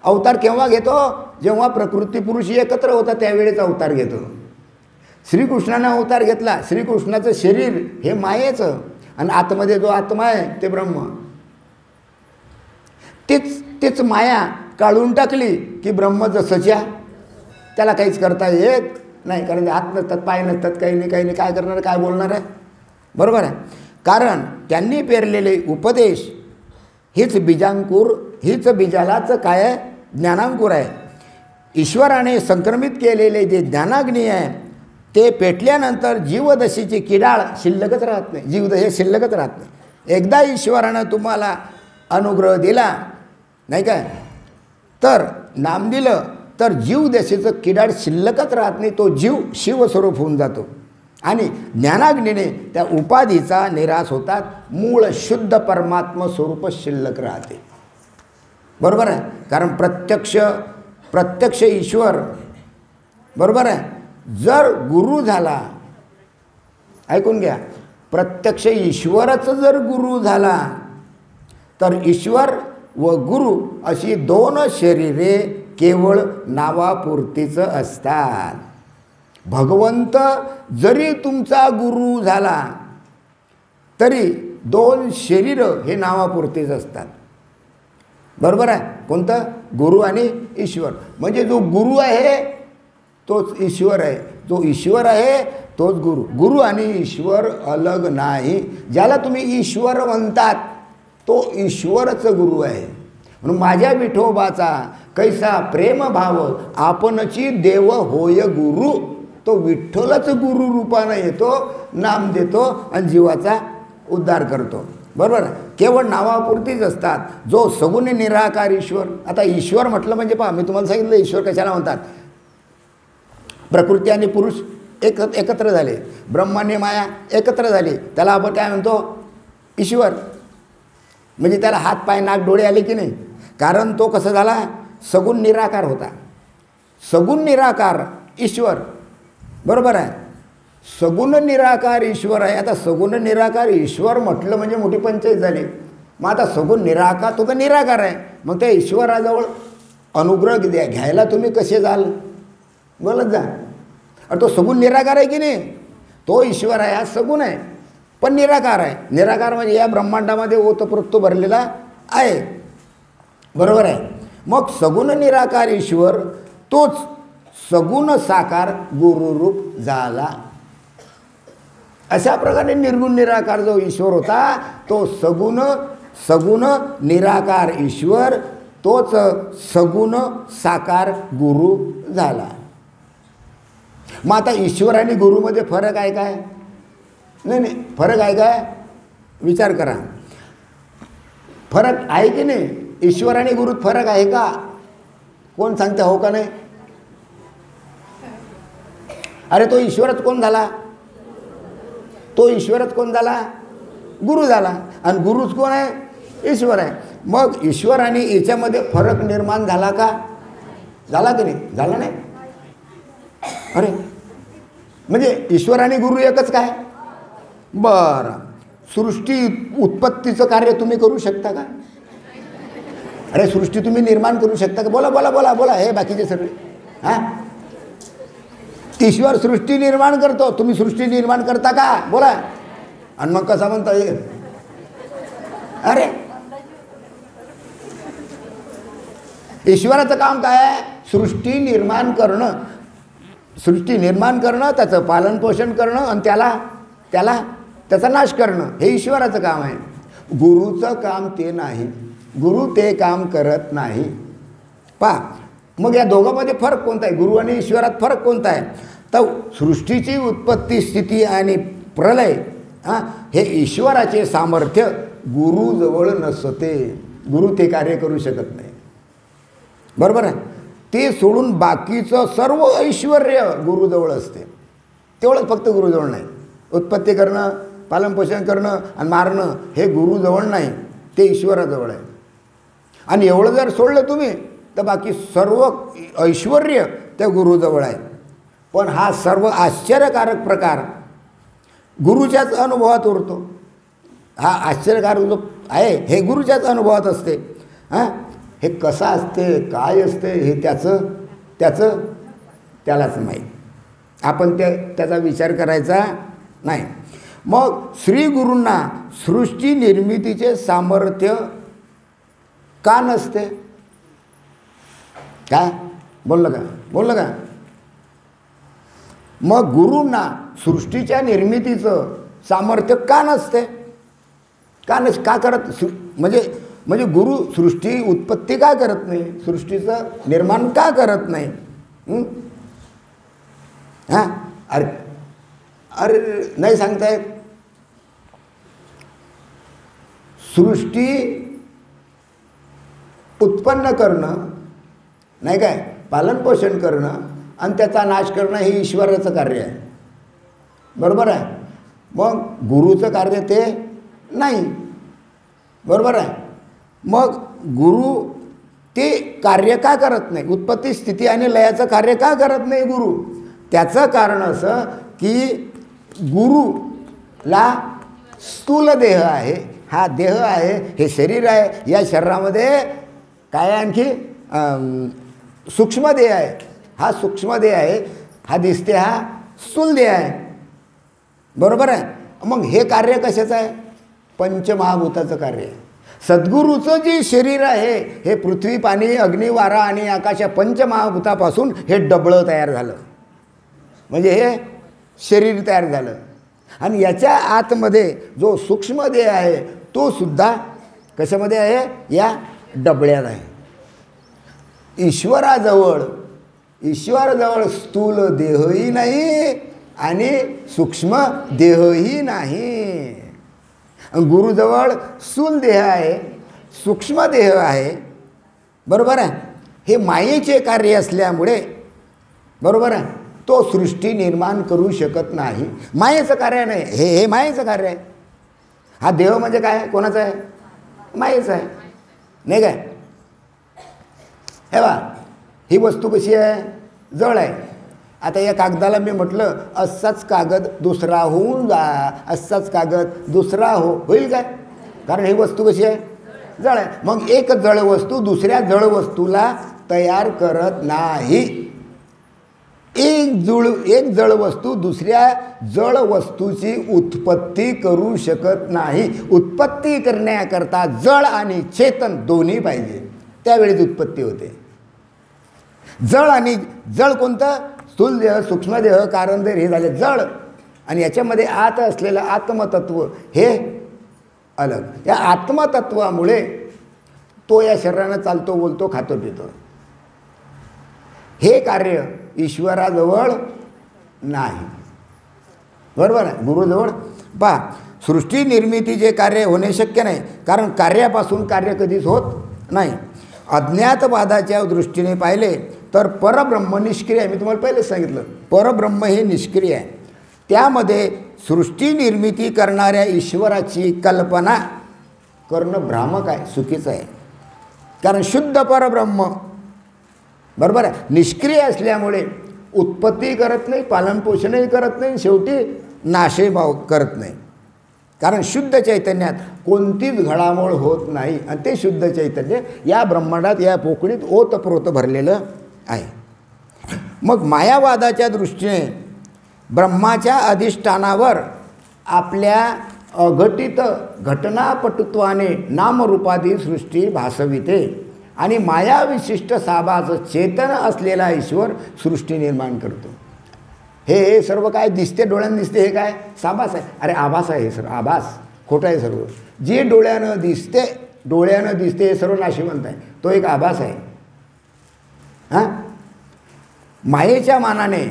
अवतार केव्हा घेतो, जेव्हा प्रकृती पुरुष एकत्र होता त्यावेळेस अवतार घेतो. श्रीकृष्णाने अवतार घेतला. श्रीकृष्णाचं शरीर हे मायेचं, आणि आतमध्ये जो आत्मा आहे ते ब्रह्म. तेच माया काढून टाकली की ब्रह्म जसंच्या, त्याला काहीच करता येत नाही. कारण हात नसतात, पाय नसतात, काही नाही, काय करणार, काय बोलणार आहे, बरोबर आहे. कारण त्यांनी पेरलेले उपदेश हीच बीजांकुर, हीच बीजालाच काय आहे, ज्ञानांकुर आहे. ईश्वराने संक्रमित केलेले जे ज्ञानाग्नी आहे ते पेटल्यानंतर जीवदशेची किडाळ शिल्लकच राहत नाही, जीवदशा शिल्लकच राहत नाही. एकदा ईश्वरानं तुम्हाला अनुग्रह दिला नाही काय, तर नाम दिलं तर जीवदशेचं किडाळ शिल्लकच राहत नाही, तो जीव शिवस्वरूप होऊन जातो आणि ज्ञानाग्नीने त्या उपाधीचा निराश होतात, मूळ शुद्ध परमात्म स्वरूप शिल्लक राहते. बरोबर आहे, कारण प्रत्यक्ष ईश्वर, बरोबर आहे. जर गुरु झाला, ऐकून घ्या, प्रत्यक्ष ईश्वरच जर गुरु झाला तर ईश्वर व गुरु अशी दोन शरीरे केवळ नावापुरतीच असतात. भगवंत जरी तुमचा गुरु झाला तरी दोन शरीरं हे नावापुरतीच असतात. बरोबर आहे. कोणतं? गुरु आणि ईश्वर. म्हणजे जो गुरु आहे तोच ईश्वर आहे, जो ईश्वर आहे तोच गुरु. गुरु आणि ईश्वर अलग नाही. ज्याला तुम्ही ईश्वर म्हणतात तो ईश्वरच गुरु आहे. म्हणून माझ्या विठोबाचा कैसा प्रेमभाव आपणची देव होय गुरु. तो विठ्ठलच गुरु रूपानं येतो, नाम देतो आणि जीवाचा उद्धार करतो. बरोबर. केवळ नावापुरतीच असतात. जो सगुण निराकार ईश्वर. आता ईश्वर म्हटलं म्हणजे पहा, मी तुम्हाला सांगितलं ईश्वर कशाला म्हणतात. प्रकृती आणि पुरुष एकत्र झाले, ब्रह्माने माया एकत्र झाली, त्याला आपण काय म्हणतो? ईश्वर. म्हणजे त्याला हात पाय नाक डोळे आले की नाही, कारण तो कसा झाला? सगुण निराकार होता. सगुण निराकार ईश्वर. बरोबर आहे. सगुण निराकार ईश्वर आहे. आता सगुण निराकार ईश्वर म्हटलं म्हणजे मोठी पंचायत झाली. मग आता सगुण निराकार, तो तर निराकार आहे, मग त्या ईश्वराजवळ अनुग्रह घ्यायला तुम्ही कसे जाल? बोलत जा. अरे तो सगुण निराकार आहे की नाही? तो ईश्वर आहे, हा सगुण आहे पण निराकार आहे. निराकार म्हणजे या ब्रह्मांडामध्ये ओतप्रोत भरलेला आहे. बरोबर आहे. मग सगुण निराकार ईश्वर तोच सगुण साकार गुरुरूप झाला. अशा प्रकारे निर्गुण निराकार जो ईश्वर होता तो सगुण निराकार ईश्वर तोच सगुण साकार गुरु झाला. मग आता ईश्वर आणि गुरुमध्ये फरक आहे काय? नाही, फरक आहे काय? विचार करा. फरक आहे की नाही? ईश्वर आणि गुरुत फरक आहे का? कोण सांगते हो का नाही? अरे तो ईश्वरच कोण झाला? तो ईश्वरच कोण झाला? गुरु झाला. आणि गुरुच कोण आहे? ईश्वर आहे. मग ईश्वर आणि याच्यामध्ये फरक निर्माण झाला का? झाला की नाही? झाला नाही. अरे म्हणजे ईश्वर आणि गुरु एकच काय? बरं. सृष्टी उत्पत्तीचं कार्य तुम्ही करू शकता का? अरे सृष्टी तुम्ही निर्माण करू शकता का? बोला बोला बोला बोला. हे बाकीचे सगळे हां, ईश्वर सृष्टी निर्माण करतो, तुम्ही सृष्टी निर्माण करता का? बोला. आणि मग कसा म्हणता येईल? अरे ईश्वराचं काम काय आहे? सृष्टी निर्माण करणं, सृष्टी निर्माण करणं, त्याचं पालनपोषण करणं आणि त्याचा नाश करणं, हे ईश्वराचं काम आहे. गुरुचं काम ते नाही. गुरु ते काम करत नाही. पहा मग या दोघांमध्ये फरक कोणता आहे? गुरु आणि ईश्वरात फरक कोणता आहे? तर सृष्टीची उत्पत्ती, स्थिती आणि प्रलय हे ईश्वराचे सामर्थ्य गुरुजवळ नसते. गुरु ते कार्य करू शकत नाही. बरोबर आहे. ते सोडून बाकीचं सर्व ऐश्वर्य गुरुजवळ असते. तेवढंच फक्त गुरुजवळ नाही. उत्पत्ती करणं, पालनपोषण करणं आणि मारणं हे गुरुजवळ नाही, ते ईश्वराजवळ आहे. आणि एवढं जर सोडलं तुम्ही तर बाकी सर्व ऐश्वर्य त्या गुरुजवळ आहे. पण हा सर्व आश्चर्यकारक प्रकार गुरुच्याच अनुभवात उरतो. हा आश्चर्यकारक जो आहे हे गुरुच्याच अनुभवात असते. हां, हे कसं असते, काय असते, हे त्यालाच माहीत. आपण त्याचा विचार करायचा नाही. मग श्री गुरूंना सृष्टी निर्मितीचे सामर्थ्य का नसते? काय बोललं का? मग गुरूंना सृष्टीच्या निर्मितीचं सामर्थ्य का नसते? का करत म्हणजे गुरु सृष्टी उत्पत्ती का करत नाही? सृष्टीचं निर्माण का करत नाही? हां, अरे अरे नाही सांगतायत. सृष्टी उत्पन्न करणं नाही काय, पालनपोषण करणं आणि त्याचा नाश करणं हे ईश्वराचं कार्य आहे. बरोबर आहे. मग गुरुचं कार्य ते नाही. बरोबर आहे. मग गुरु ते कार्य का करत नाही, उत्पत्ती स्थिती आणि लयाचं कार्य का करत नाही गुरु? त्याचं कारण असं की गुरुला स्थूल देह आहे, हा देह आहे, हे शरीर आहे. या शरीरामध्ये काय आणखी सूक्ष्म देह आहे, हा सूक्ष्म देह आहे, हा दिसते हा स्थूल देह आहे. बरोबर आहे. मग हे कार्य कशाचं आहे? पंचमहाभूताचं कार्य आहे. सद्गुरूचं जे शरीर आहे हे पृथ्वी, पाणी, अग्नी, वारा आणि आकाश या पंचमहाभूतापासून हे डबळं तयार झालं. म्हणजे हे शरीर तयार झालं. आणि याच्या आतमध्ये जो सूक्ष्म देह आहे तो सुद्धा कशामध्ये आहे? या डबळ्यात आहे. ईश्वराजवळ स्थूल देहही नाही आणि सूक्ष्म देहही नाही. गुरुजवळ स्थूल देह आहे, सूक्ष्म देह आहे. बरोबर आहे. हे मायेचे कार्य असल्यामुळे बरोबर आहे तो सृष्टी निर्माण करू शकत नाही. मायेचं कार्य नाही, हे मायेचं कार्य आहे. हा देह म्हणजे काय, कोणाचा आहे? मायेचा आहे. नाही काय? हे बा, ही वस्तू कशी आहे? जळ आहे. आता या कागदाला मी म्हटलं असाच कागद दुसरा होऊन जा, असाच कागद दुसरा होईल काय? कारण ही वस्तू कशी आहे? जळ आहे. मग एक जळ वस्तू दुसऱ्या जळ वस्तूला तयार करत नाही. एक जळ वस्तू दुसऱ्या जळ वस्तूची उत्पत्ती करू शकत नाही. उत्पत्ती करण्याकरता जळ आणि चेतन दोन्ही पाहिजे, त्यावेळीच उत्पत्ती होते. जळ आणि जळ कोणतं? स्थूल देह, सूक्ष्म देह, कारण देह हे झाले जळ. आणि याच्यामध्ये आत असलेलं आत्मतत्व हे अलग. या आत्मतत्वामुळे तो या शरीरानं चालतो, बोलतो, खातो, पितो. हे कार्य ईश्वराजवळ नाही. बरोबर आहे. गुरुजवळ पहा, सृष्टी निर्मितीचे कार्य होणे शक्य नाही, कारण कार्यापासून कार्य कधीच होत नाही. अज्ञातवादाच्या दृष्टीने पाहिले तर परब्रह्म निष्क्रिय आहे. मी तुम्हाला पहिलेच सांगितलं, परब्रह्म हे निष्क्रिय आहे. त्यामध्ये सृष्टी निर्मिती करणाऱ्या ईश्वराची कल्पना करणं भ्रामक आहे, चुकीचं आहे. कारण शुद्ध परब्रह्म बरोबर आहे निष्क्रिय असल्यामुळे उत्पत्ती करत नाही, पालनपोषणही करत नाही, शेवटी नाशही करत नाही. कारण शुद्ध चैतन्यात कोणतीच घडामोड होत नाही. आणि ते शुद्ध चैतन्य या ब्रह्मांडात, या पोकळीत ओतप्रोत भरलेलं आहे. मग मायावादाच्या दृष्टीने ब्रह्माच्या अधिष्ठानावर आपल्या अघटित घटनापटुत्वाने नामरूपादी सृष्टी भासविते आणि मायाविशिष्ट साबाच चेतन असलेला ईश्वर सृष्टी निर्माण करतो. हे सर्व काय दिसते, डोळ्यानं दिसते, हे काय? साबास आहे. अरे आभास आहे हे सर्व, आभास. खोटं आहे सर्व. जे डोळ्यानं दिसते हे सर्व नाशिवंत आहे, तो एक आभास आहे. हां, मायेच्या मानाने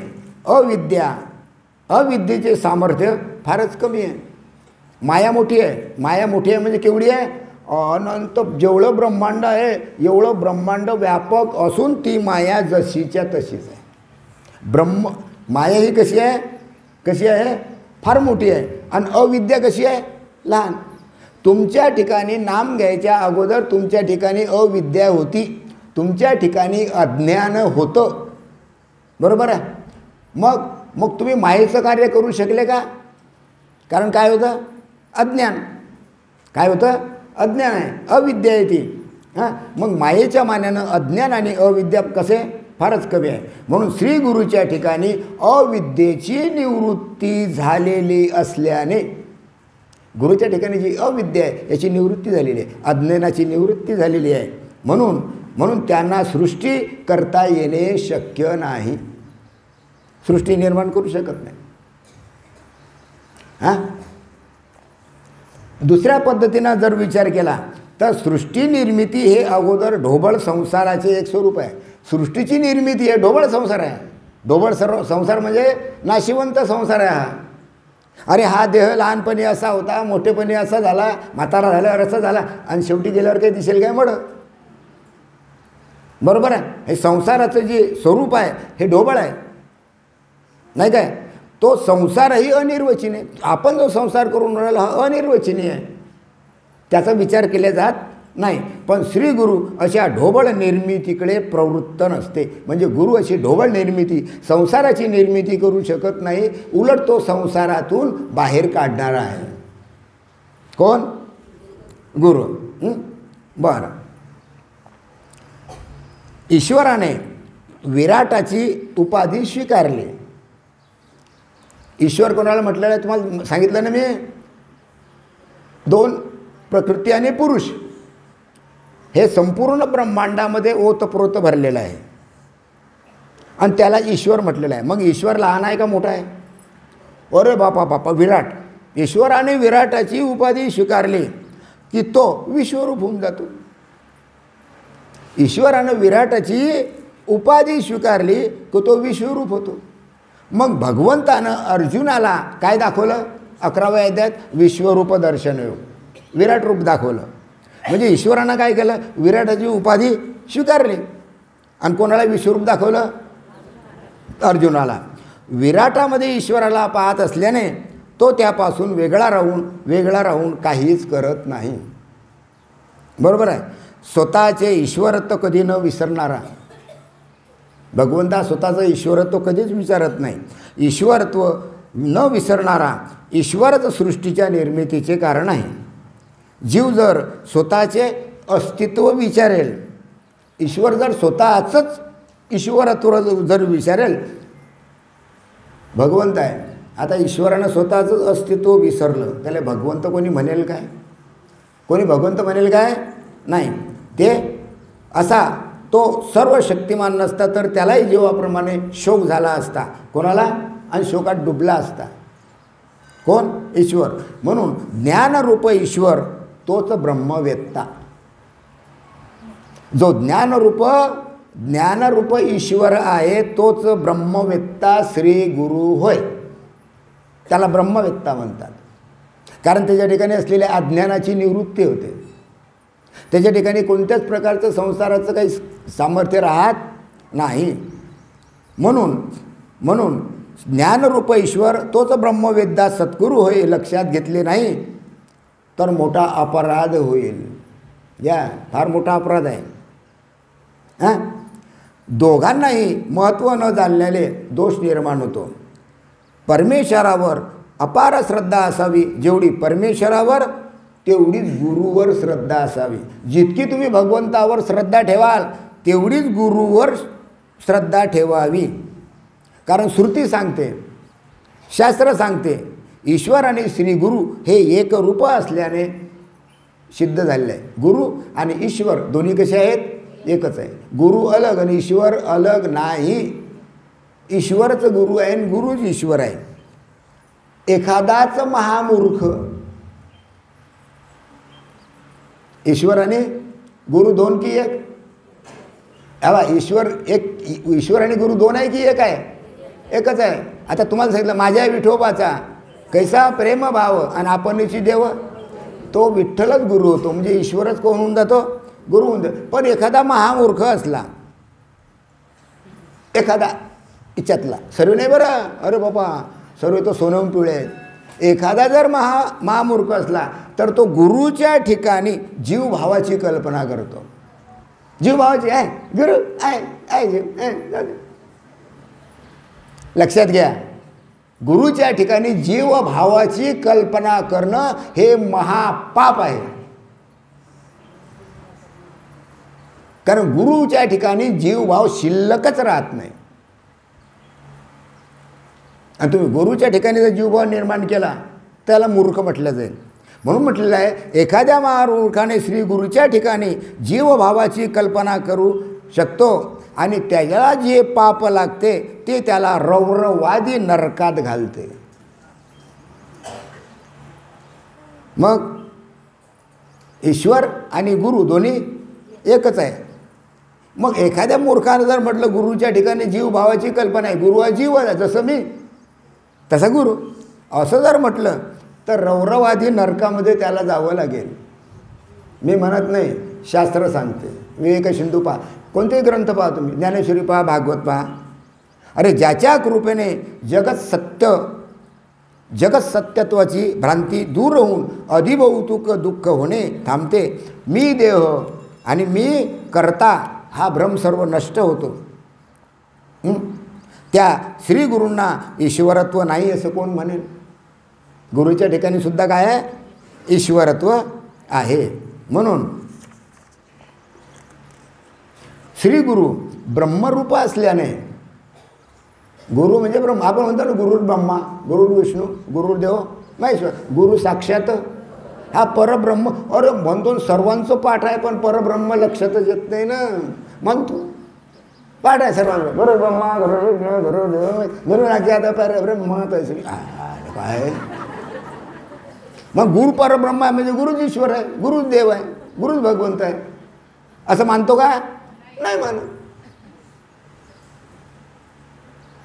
अविद्येचे सामर्थ्य फारच कमी आहे. माया मोठी आहे. माया मोठी आहे म्हणजे केवढी आहे? अनंत. जेवढं ब्रह्मांड आहे एवढं ब्रह्मांड व्यापक असून ती माया जशीच्या तशीच आहे. माया ही कशी आहे? फार मोठी आहे. आणि अविद्या कशी आहे? लहान. तुमच्या ठिकाणी नाम घ्यायच्या अगोदर तुमच्या ठिकाणी अविद्या होती, तुमच्या ठिकाणी अज्ञान होतं. बरोबर आहे. मग तुम्ही मायेचं कार्य करू शकले का? कारण काय होतं? अज्ञान. काय होतं? अज्ञान आहे, अविद्या आहे ती. हां, मग मायेच्या मान्यानं अज्ञान आणि अविद्या कसे? फारच कमी आहे. म्हणून श्री गुरुच्या ठिकाणी अविद्येची निवृत्ती झालेली असल्याने, गुरुच्या ठिकाणी जी अविद्या आहे याची निवृत्ती झालेली आहे, अज्ञानाची निवृत्ती झालेली आहे. म्हणून त्यांना सृष्टी करता येणे शक्य नाही, सृष्टी निर्माण करू शकत नाही. हां, दुसऱ्या पद्धतीनं जर विचार केला तर सृष्टी निर्मिती हे अगोदर ढोबळ संसाराचे एक स्वरूप आहे. सृष्टीची निर्मिती हे ढोबळ संसार आहे. ढोबळ सर्व संसार म्हणजे नाशिवंत संसार आहे हा. अरे हा देह लहानपणी असा होता, मोठेपणी असा झाला, म्हातारा झाल्यावर असा झाला, आणि शेवटी गेल्यावर काही दिसेल काय मड. बरोबर आहे. हे संसाराचं जे स्वरूप आहे हे ढोबळ आहे, नाही काय. तो संसारही अनिर्वचनीय. आपण जो संसार करून राहिलो हा अनिर्वचनीय आहे, त्याचा विचार केला जात नाही. पण श्री गुरु अशा ढोबळ निर्मितीकडे प्रवृत्त नसते. म्हणजे गुरु अशी ढोबळ निर्मिती, संसाराची निर्मिती करू शकत नाही, उलट तो संसारातून बाहेर काढणारा आहे. कोण? गुरु. बरं. ईश्वराने विराटाची उपाधी स्वीकारली. ईश्वर कोणाला म्हटलेलं आहे तुम्हाला सांगितलं ना मी. दोन, प्रकृती आणि पुरुष, हे संपूर्ण ब्रह्मांडामध्ये ओतप्रोत भरलेलं आहे आणि त्याला ईश्वर म्हटलेलं आहे. मग ईश्वर लहान आहे का मोठा आहे? अरे बापा बापा, विराट. ईश्वराने विराटाची उपाधी स्वीकारली की तो विश्वरूप होऊन जातो. ईश्वरानं विराटाची उपाधी स्वीकारली की तो विश्वरूप होतो. मग भगवंतानं अर्जुनाला काय दाखवलं? 11व्या अध्यायात विश्वरूप दर्शन योग, विराट रूप दाखवलं. म्हणजे ईश्वरानं काय केलं? विराटाची उपाधी स्वीकारली आणि कोणाला विश्वरूप दाखवलं? अर्जुनाला. विराटामध्ये ईश्वराला पाहत असल्याने तो त्यापासून वेगळा राहून काहीच करत नाही. बरोबर आहे. स्वतःचे ईश्वरत्व कधी न विसरणारा भगवंता स्वतःचं ईश्वरत्व कधीच विचारत नाही. ईश्वरत्व न विसरणारा ईश्वरच सृष्टीच्या निर्मितीचे कारण आहे. जीव जर स्वतःचे अस्तित्व विचारेल, ईश्वर जर स्वतःचंच ईश्वरत्व जर विचारेल, भगवंत आहे, आता ईश्वरानं स्वतःचंच अस्तित्व विसरलं, त्याला भगवंत कोणी म्हणेल काय? कोणी भगवंत म्हणेल काय? नाही. ते असा तो सर्व शक्तिमान नसता तर त्यालाही जीवाप्रमाणे शोक झाला असता. कोणाला? आणि शोकात डुबला असता. कोण? ईश्वर. म्हणून ज्ञानरूप ईश्वर तोच ब्रह्मवेत्ता. जो ज्ञानरूप ईश्वर आहे तोच ब्रह्मवेत्ता श्री गुरु होय. त्याला ब्रह्मवेत्ता म्हणतात. कारण त्याच्या ठिकाणी असलेल्या अज्ञानाची निवृत्ती होते. त्याच्या ठिकाणी कोणत्याच प्रकारचं संसाराचं काही सामर्थ्य राहत नाही. म्हणून ज्ञानरूप ईश्वर तोच ब्रह्मवेत्ता सद्गुरू होय. लक्षात घेतले नाही तर मोठा अपराध होईल. फार मोठा अपराध आहे. दोघांनाही महत्त्व न जाणलेले दोष निर्माण होतो. परमेश्वरावर अपार श्रद्धा असावी. जेवढी परमेश्वरावर तेवढीच गुरुवर श्रद्धा असावी. जितकी तुम्ही भगवंतावर श्रद्धा ठेवाल तेवढीच गुरुवर श्रद्धा ठेवावी. कारण श्रुती सांगते, शास्त्र सांगते, ईश्वर आणि श्री गुरु हे एक रूप असल्याने सिद्ध झालेलं आहे. गुरु आणि ईश्वर दोन्ही कसे आहेत? एकच आहे. गुरु अलग आणि ईश्वर अलग नाही. ईश्वरच गुरु आहे आणि गुरुच ईश्वर आहे. एखादाच महामूर्ख, ईश्वर आणि गुरु दोन की एक? ईश्वर एक, ईश्वर आणि गुरु दोन आहे की एक आहे? एकच आहे. आता तुम्हाला सांगितलं माझ्या विठोबाचा कैसा प्रेम भाव आणि आपणची देव, तो विठ्ठलच गुरु होतो. म्हणजे ईश्वरच कोण होऊन जातो? गुरु होऊन जातो. पण एखादा महामूर्ख असला, एखादा इच्छातला, सर्व नाही बरं, अरे बाबा सर्व तो सोनम पिवळे आहेत. एखादा जर महामूर्ख असला तर तो गुरुच्या ठिकाणी जीवभावाची कल्पना करतो. जीवभावाची आहे, गुरु आहे जीव. लक्षात घ्या, गुरुच्या ठिकाणी जीवभावाची कल्पना करणं हे महापाप आहे. कारण गुरुच्या ठिकाणी जीवभाव शिल्लकच राहत नाही. आणि तुम्ही गुरुच्या ठिकाणी जर जीवभाव निर्माण केला त्याला मूर्ख म्हटलं जाईल. म्हणून म्हटलेलं आहे, एखाद्या महामूर्खाने श्री गुरुच्या ठिकाणी जीवभावाची कल्पना करू शकतो आणि त्याला जे पाप लागते ते त्याला रौरवादी नरकात घालते. मग ईश्वर आणि गुरु दोन्ही एकच आहे. मग एखाद्या मूर्खानं जर म्हटलं गुरुच्या ठिकाणी जीव भावाची कल्पना आहे, गुरु हा जीव आहे, जसं मी तसा गुरु, असं जर म्हटलं तर रौरवादी नरकामध्ये त्याला जावं लागेल. मी म्हणत नाही, शास्त्र सांगते. विवेक सिंधू पहा, कोणतेही ग्रंथ पहा तुम्ही, ज्ञानेश्वरी पहा, भागवत पहा. अरे ज्याच्या कृपेने जगत सत्यत्वाची भ्रांती दूर होऊन अधिभौतुक दुःख होणे थांबते. मी देह आणि मी कर्ता हा भ्रम सर्व नष्ट होतो. त्या श्री गुरूंना ईश्वरत्व नाही असं कोण म्हणेल? गुरुच्या ठिकाणी सुद्धा काय आहे? ईश्वरत्व आहे. म्हणून श्री गुरु ब्रह्मरूप असल्याने, गुरु म्हणजे ब्रह्म, आपण म्हणतो ना गुरु ब्रह्मा, गुरु विष्णू, गुरुदेव महेश्वर, गुरु साक्षात हा परब्रह्म. अरे म्हणतो सर्वांचं पाठ आहे, पण परब्रह्म लक्षातच येत नाही ना. म्हणतो पाठ आहे सर्वांना, गुरु ब्रह्मा गुरु विष्णू गुरुदेव गुरु साक्षात परब्रह्म. काय मग गुरु परब्रह्म आहे म्हणजे गुरुच ईश्वर आहे, गुरुच देव आहे, गुरुच भगवंत आहे असं मानतो का? नाही मानत.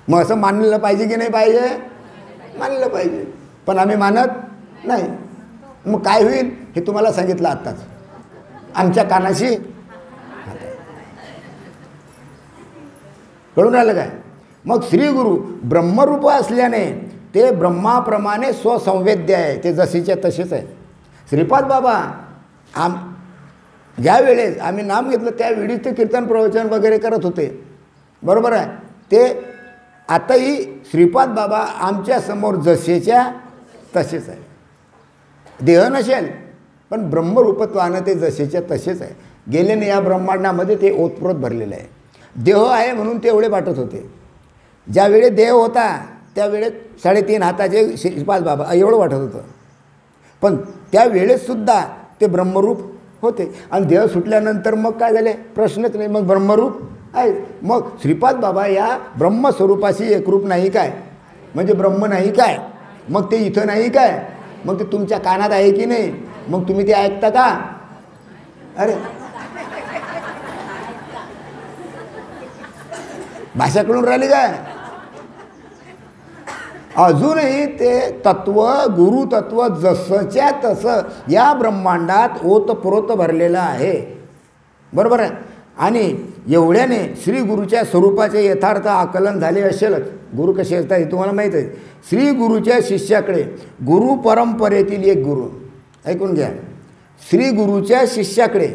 मग असं मानलं पाहिजे की नाही पाहिजे? मानलं पाहिजे, पण आम्ही मानत नाही. मग काय होईल हे तुम्हाला सांगितलं आत्ताच, आमच्या कानाशी कळून राहिलं काय? मग श्री गुरु ब्रह्मरूप असल्याने ते ब्रह्माप्रमाणे स्वसंवेद्य आहे, ते जशीच्या तसेच आहे. श्रीपाद बाबा ज्या वेळेस आम्ही नाम घेतलं त्यावेळी ते कीर्तन प्रवचन वगैरे करत होते, बरोबर आहे. ते आताही श्रीपाद बाबा आमच्या समोर जसेच्या तसेच आहे. देह नसेल पण ब्रह्मरूपत्वानं ते जसेच्या तसेच आहे. गेल्याने या ब्रह्मांडामध्ये ते ओतप्रोत भरलेलं आहे. देह आहे म्हणून ते एवढे वाटत होते. ज्यावेळी देह होता त्यावेळेस 3.5 हाताचे श्रीपाद बाबा एवढं वाटत होतं, पण त्यावेळेससुद्धा ते ब्रह्मरूप होते. आणि देह सुटल्यानंतर मग काय झाले? प्रश्नच नाही, मग ब्रह्मरूप आहे. मग श्रीपाद बाबा या ब्रह्मस्वरूपाशी एकरूप नाही काय? म्हणजे ब्रह्म नाही काय? मग ते इथं नाही काय? मग ते तुमच्या कानात आहे की नाही? मग तुम्ही ते ऐकता का? अरे भाषा कळून राहिली काय? अजूनही ते तत्व, गुरुतत्व जसंच्या तसं या ब्रह्मांडात ओतप्रोत भरलेलं आहे, बरोबर आहे. आणि एवढ्याने श्री गुरुच्या स्वरूपाचे यथार्थ आकलन झाले असेलच. गुरु कसे असतात हे तुम्हाला माहीत आहे. श्री गुरुच्या शिष्याकडे गुरु परंपरेतील एक गुरु, ऐकून घ्या, श्री गुरुच्या शिष्याकडे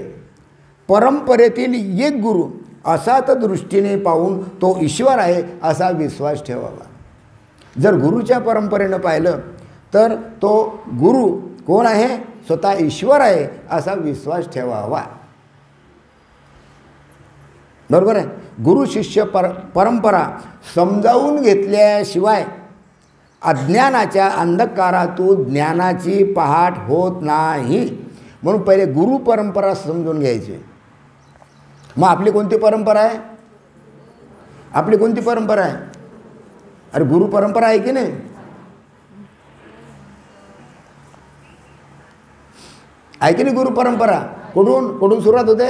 परंपरेतील एक गुरु असाच दृष्टीने पाहून तो ईश्वर आहे असा विश्वास ठेवावा. जर गुरुच्या परंपरेनं पाहिलं तर तो गुरु कोण आहे? स्वतः ईश्वर आहे असा विश्वास ठेवावा, बरोबर आहे. गुरु शिष्य परंपरा समजावून घेतल्याशिवाय अज्ञानाच्या अंधकारातून ज्ञानाची पहाट होत नाही. म्हणून पहिले गुरु परंपरा समजून घ्यायची. मग आपली कोणती परंपरा आहे? आपली कोणती परंपरा आहे? अरे गुरु परंपरा आहे की नाही? आहे की नाही गुरु परंपरा? कुठून सुरुवात होते?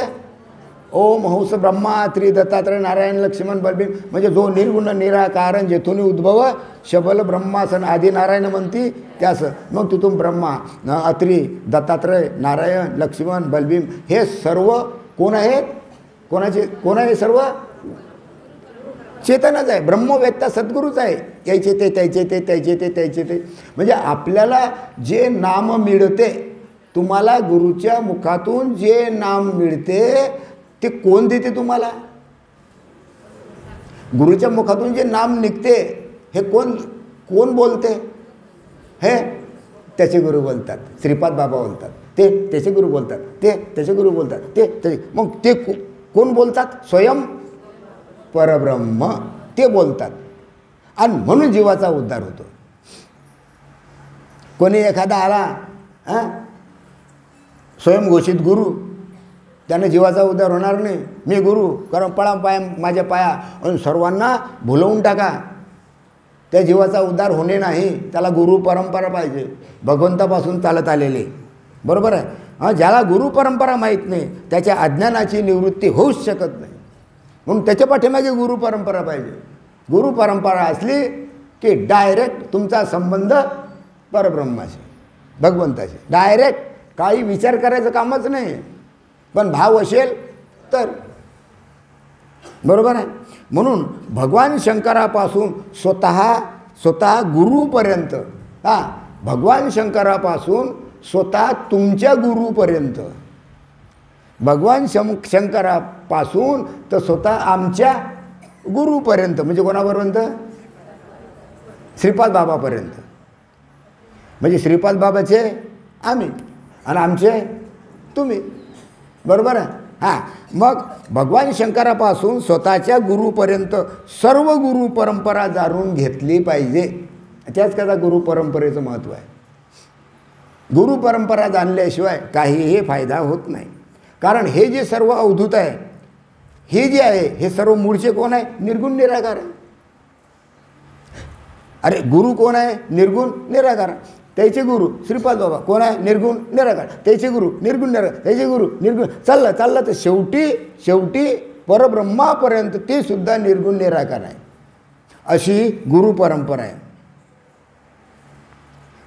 ओम हंस ब्रह्मा त्रि दत्तात्रय नारायण लक्ष्मण बलभीम, म्हणजे जो निर्गुण निराकारण जेथून उद्भव शबल ब्रह्मासन आदी नारायण म्हणती त्यास. मग तिथून ब्रह्मा अत्री दत्तात्रय नारायण लक्ष्मण बलभीम हे सर्व कोण आहेत? कोण आहे? सर्व चेतनच आहे, ब्रह्मवेत्ता सद्गुरूच आहे. यायचे ते त्याचे ते त्याचे ते त्याचे ते. म्हणजे आपल्याला जे नाम मिळते, तुम्हाला गुरुच्या मुखातून जे नाम मिळते ते कोण देते तुम्हाला? गुरुच्या मुखातून जे नाम निघते हे कोण बोलते? हे त्याचे गुरु बोलतात. श्रीपाद बाबा बोलतात, ते त्याचे गुरु बोलतात, ते त्याचे गुरु बोलतात, ते त्याचे. मग ते कोण बोलतात? स्वयं परब्रह्म ते बोलतात. आणि म्हणून जीवाचा उद्धार होतो. कोणी एखादा आला स्वयंघोषित गुरु, त्याने जीवाचा उद्धार होणार नाही. मी गुरु कारण पळा पाय माझ्या पाया आणि सर्वांना भुलवून टाका, त्या जीवाचा उद्धार होणे नाही. त्याला गुरु परंपरा पाहिजे, भगवंतापासून चालत आलेले, बरोबर आहे. ज्याला गुरु परंपरा माहीत नाही त्याच्या अज्ञानाची निवृत्ती होऊच शकत नाही. म्हणून त्याच्या पाठीमागे गुरु परंपरा पाहिजे. गुरु परंपरा असली की डायरेक्ट तुमचा संबंध परब्रह्माशी, भगवंताशी डायरेक्ट, काही विचार करायचं कामच नाही. पण भाव असेल तर बरोबर आहे. म्हणून भगवान शंकरापासून स्वतः गुरुपर्यंत, भगवान शंकरापासून स्वतः तुमच्या गुरुपर्यंत, भगवान शंकरापासून तर स्वतः आमच्या गुरुपर्यंत, म्हणजे कोणापर्यंत? श्रीपाद बाबापर्यंत. म्हणजे श्रीपाद बाबाचे आम्ही आणि आमचे तुम्ही, बरोबर आहे. मग भगवान शंकरापासून स्वतःच्या गुरुपर्यंत सर्व गुरु परंपरा जाणून घेतली पाहिजे. त्याच कदा गुरु परंपरेचं महत्त्व आहे. गुरु परंपरा जाणल्याशिवाय काहीही फायदा होत नाही. कारण हे जे सर्व अवधूत आहे, हे जे आहे, हे सर्व मूळचे कोण आहे? निर्गुण निराकार आहे. अरे गुरु कोण आहे? निर्गुण निराकार. त्याचे गुरु श्रीपाद बाबा कोण आहे? निर्गुण निराकार. त्याचे गुरु निर्गुण निराकार, त्याचे गुरु निर्गुण. चाललं तर शेवटी परब्रह्मापर्यंत ते सुद्धा निर्गुण निराकार आहे. अशी गुरु परंपरा आहे.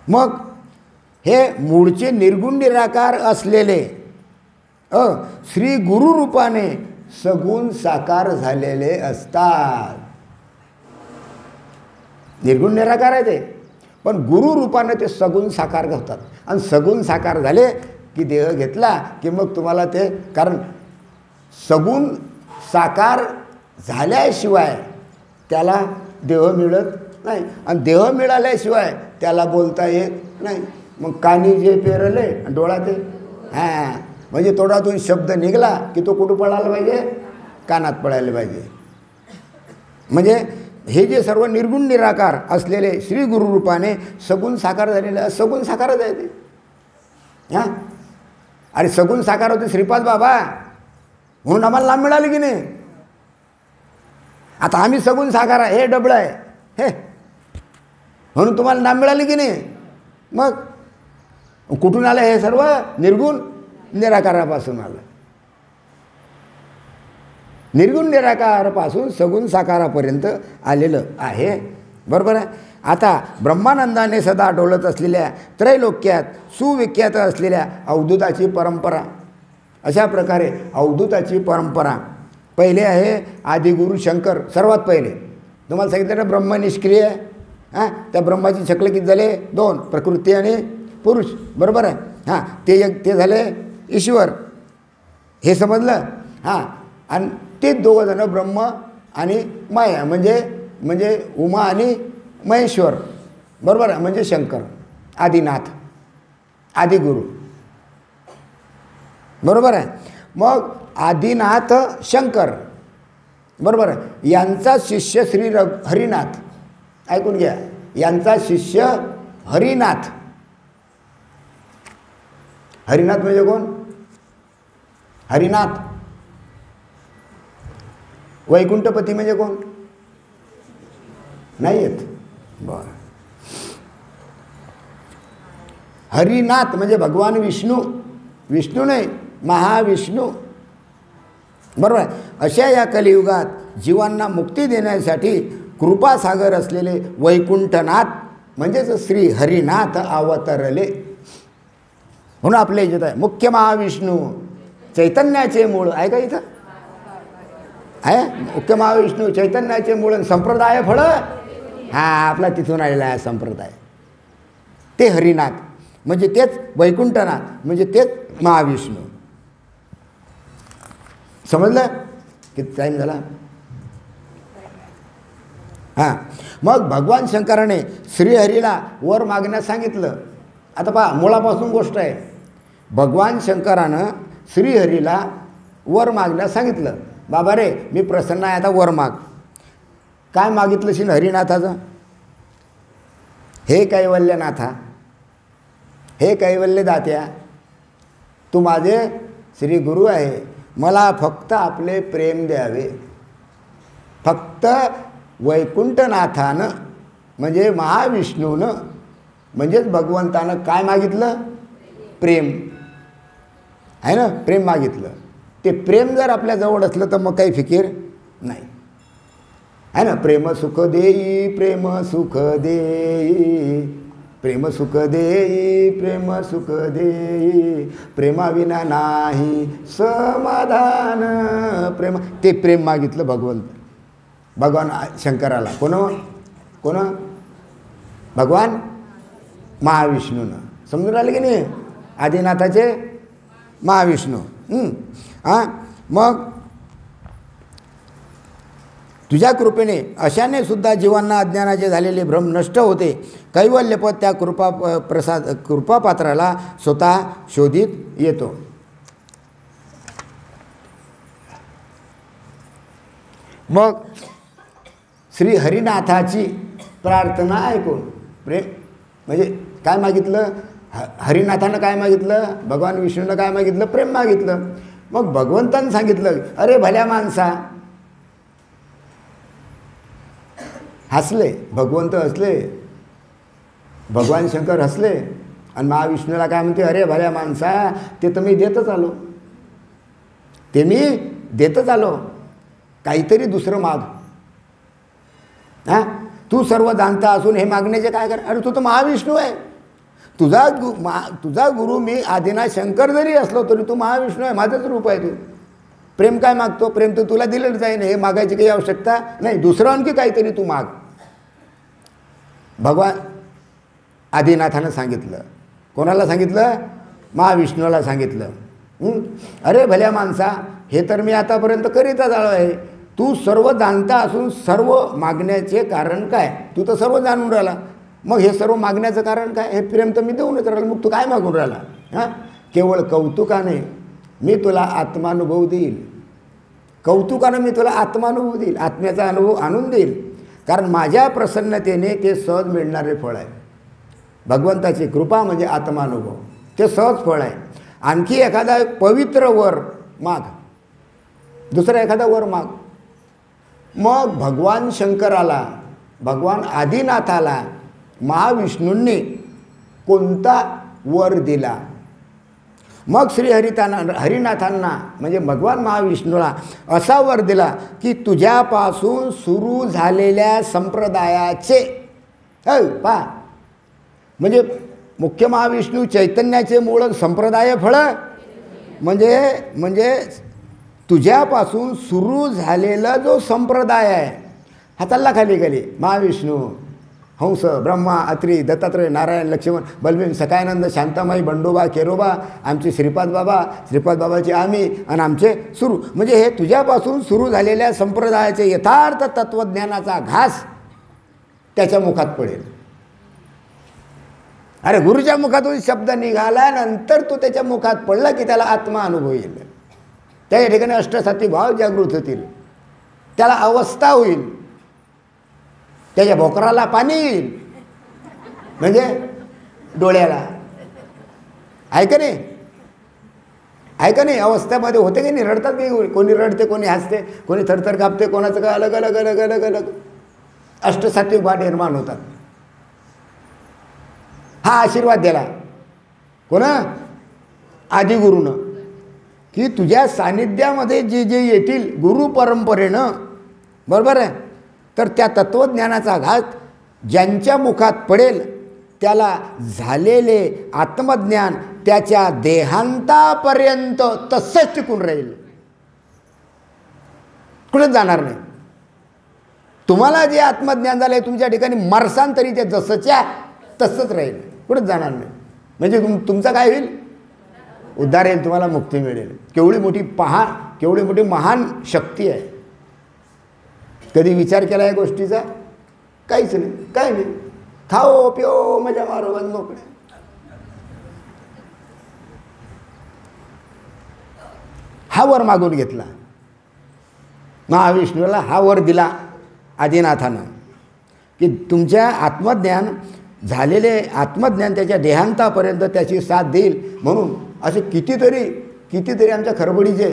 मग हे मूळचे निर्गुण निराकार असलेले श्री गुरु रूपाने सगुण साकार झालेले असतात. निर्गुण निराकार आहे ते, पण गुरु रूपाने ते सगुण साकार होतात. आणि सगुण साकार झाले की देह घेतला की मग तुम्हाला ते, कारण सगुण साकार झाल्याशिवाय त्याला देह मिळत नाही, आणि देह मिळाल्याशिवाय त्याला बोलता येत नाही. मग कानी जे पेरले डोळा ते, म्हणजे तोंडातून शब्द निघाला की तो कुठं पडायला पाहिजे? कानात पडायला पाहिजे. म्हणजे हे जे सर्व निर्गुण निराकार असलेले श्री गुरुरूपाने सगुण साकार झालेले, सगुण साकारच आहे ते. अरे सगुण साकार होते श्रीपाद बाबा, म्हणून आम्हाला नाम मिळाले की नाही. आता आम्ही सगुण साकार आहे, हे डबळं आहे, हे म्हणून तुम्हाला नाम मिळाले की नाही. मग कुठून आलं हे सर्व? निर्गुण निराकारापासून आलं. निर्गुण निराकारापासून सगुण साकारापर्यंत आलेलं आहे, बरोबर आहे. आता ब्रह्मानंदाने सदा डोलत असलेल्या त्रैलोक्यात सुविख्यात असलेल्या अवधूताची परंपरा, अशा प्रकारे अवधूताची परंपरा पहिले आहे आदिगुरु शंकर. सर्वात पहिले तुम्हाला सांगितलं ना, ब्रह्म निष्क्रिय आहे. त्या ब्रह्माची छकले किती झाले? 2, प्रकृती आणि पुरुष, बरोबर आहे. ते झाले ईश्वर, हे समजलं. आणि ते दोघं जण ब्रह्म आणि माया, म्हणजे उमा आणि महेश्वर, बरोबर आहे. म्हणजे शंकर, आदिनाथ, आदिगुरु, बरोबर आहे. मग आदिनाथ शंकर, बरोबर आहे. यांचा शिष्य श्री हरिनाथ, ऐकून घ्या, यांचा शिष्य हरिनाथ. हरिनाथ म्हणजे कोण? हरिनाथ. वैकुंठपती म्हणजे कोण? नाही आहेत. बरं. हरिनाथ म्हणजे भगवान विष्णू. विष्णू नाही, महाविष्णू, बरोबर आहे. अशा या कलियुगात जीवांना मुक्ती देण्यासाठी कृपासागर असलेले वैकुंठनाथ म्हणजेच श्री हरिनाथ अवतरले. म्हणून आपल्या इथं आहे मुख्य महाविष्णू चैतन्याचे मूळ आहे का? इथं आहे मुख्य महाविष्णू चैतन्याचे मूळ, संप्रदाय फळ आपला तिथून आलेला आहे संप्रदाय. ते हरिनाथ म्हणजे तेच वैकुंठनाथ म्हणजे तेच महाविष्णू. समजलं? किती टाईम झाला? मग भगवान शंकराने श्रीहरीला वर मागण्यास सांगितलं. आता पहा, मुळापासून गोष्ट आहे. भगवान शंकरानं श्रीहरीला वर मागण्यास सांगितलं. बाबा रे, मी प्रसन्न आहे, आता वर माग. काय मागितलं शिन हरिनाथाचं? हे कैवल्यनाथा, हे कैवल्य दात्या, तू माझे श्री गुरु आहे, मला फक्त आपले प्रेम द्यावे. फक्त वैकुंठनाथानं म्हणजे महाविष्णूनं म्हणजेच भगवंतानं काय मागितलं? प्रेम आहे ना, प्रेम मागितलं. ते प्रेम जर आपल्या जवळ असलं तर मग काही फिकीर नाही आहे ना. प्रेम सुख देई, प्रेम सुख देई, प्रेम सुख देई, प्रेम सुख देई, प्रेमाविना नाही समाधान. प्रेम, ते प्रेम मागितलं भगवान शंकराला. कोण भगवान महाविष्णूनं. समजून राहिले की नाही? आदिनाथाचे महाविष्णू. हां, मग तुझ्या कृपेने अशाने सुद्धा जीवांना अज्ञानाचे झालेले भ्रम नष्ट होते. कैवल्यपद त्या कृपापात्राला स्वतः शोधित येतो. मग श्री हरिनाथाची प्रार्थना ऐकून प्रेम म्हणजे काय मागितलं? हरिनाथानं काय मागितलं? भगवान विष्णूनं काय मागितलं? प्रेम मागितलं. मग भगवंतानं सांगितलं, अरे भल्या माणसा, हसले भगवंत, हसले भगवान शंकर, हसले आणि महाविष्णूला काय म्हणते? अरे भल्या माणसा, ते तर मी देतच आलो, ते मी देतच आलो, काहीतरी दुसरं माग. हां, तू सर्व जाणता असून हे मागण्याचे काय कर? अरे तू तर महाविष्णू आहे. तुझा गुरु मी आदिनाथ शंकर जरी असलो तरी तू महाविष्णू आहे, माझंच रूप आहे. तू प्रेम काय मागतो? प्रेम तर तुला दिलेलं जाईल, हे मागायची काही आवश्यकता नाही. दुसरं आणखी काहीतरी तू माग. भगवान आदिनाथानं सांगितलं. कोणाला सांगितलं? महाविष्णूला सांगितलं. अरे भल्या माणसा, हे तर मी आतापर्यंत करीतच आलो आहे. तू सर्व जाणता असून सर्व मागण्याचे कारण काय? तू तर सर्व जाणून राहिला, मग हे सर्व मागण्याचं कारण काय? हे प्रेम तर मी देऊनच राहिलं, मग तू काय मागून राहिला? हां, केवळ कौतुकाने मी तुला आत्मानुभव देईल. कौतुकानं मी तुला आत्मानुभव देईल, आत्म्याचा अनुभव आणून देईल. कारण माझ्या प्रसन्नतेने ते सहज मिळणारे फळ आहे. भगवंताची कृपा म्हणजे आत्मानुभव, ते सहज फळ आहे. आणखी एखादा पवित्र वर माग, दुसरा एखादा वर माग. मग भगवान शंकराला, भगवान आदिनाथाला महाविष्णूंनी कोणता वर दिला? मग श्री हरिनाथांना म्हणजे भगवान महाविष्णूला असा वर दिला की तुझ्यापासून सुरू झालेल्या संप्रदायाचे पहा, म्हणजे मुख्य महाविष्णू चैतन्याचे मूळ संप्रदाय फळ म्हणजे तुझ्यापासून सुरू झालेला जो संप्रदाय आहे हा चालला खाली महाविष्णू, हंस, ब्रह्मा, अत्री, दत्तात्रय, नारायण, लक्ष्मण, बलभीम, सखायानंद, शांतामाई, बंडोबा, केरोबा, आमचे श्रीपाद बाबाचे आम्ही आणि आमचे सुरू. म्हणजे हे तुझ्यापासून सुरू झालेल्या संप्रदायाचे यथार्थ तत्त्वज्ञानाचा घास त्याच्या मुखात पडेल. अरे गुरुच्या मुखातून शब्द निघाल्यानंतर तो त्याच्या मुखात पडला की त्याला आत्मा अनुभव येईल. त्या ठिकाणी अष्टसात्विक भाव जागृत होतील, त्याला अवस्था होईल, त्याच्या भोकराला पाणी येईल, म्हणजे डोळ्याला. आहे का नाही? आहे का नाही? अवस्थेमध्ये होते की नाही? रडतात की? कोणी रडते, कोणी हसते, कोणी थरथर कापते, कोणाचं काय अलग अलग अलग अलग अलग अष्टसात्विक भाव निर्माण होतात. हा आशीर्वाद दिला कोणा? आदिगुरूनं, की तुझ्या सानिध्यामध्ये जे जे येतील गुरु परंपरेनं, बरोबर आहे, तर त्या तत्त्वज्ञानाचा घात ज्यांच्या मुखात पडेल त्याला झालेले आत्मज्ञान त्याच्या देहांतापर्यंत तसंच टिकून राहील, कुठेच जाणार नाही. तुम्हाला जे आत्मज्ञान झालं आहे तुमच्या ठिकाणी मरसान तरी ते जसंच्या तसंच राहील, कुठेच जाणार नाही. म्हणजे तुमचा काय होईल? उद्धार येईल, तुम्हाला मुक्ती मिळेल. केवढी मोठी महान शक्ती आहे. कधी विचार केला या गोष्टीचा? काहीच नाही, काय नाही. खाओ पिओ मजा मारो बंद मोकळे. हा वर मागून घेतला महाविष्णूला, हा वर दिला आदिनाथानं की तुमच्या आत्मज्ञान झालेले आत्मज्ञान त्याच्या देहांतापर्यंत त्याची साथ देईल. म्हणून असे कितीतरी आमच्या खरबडीचे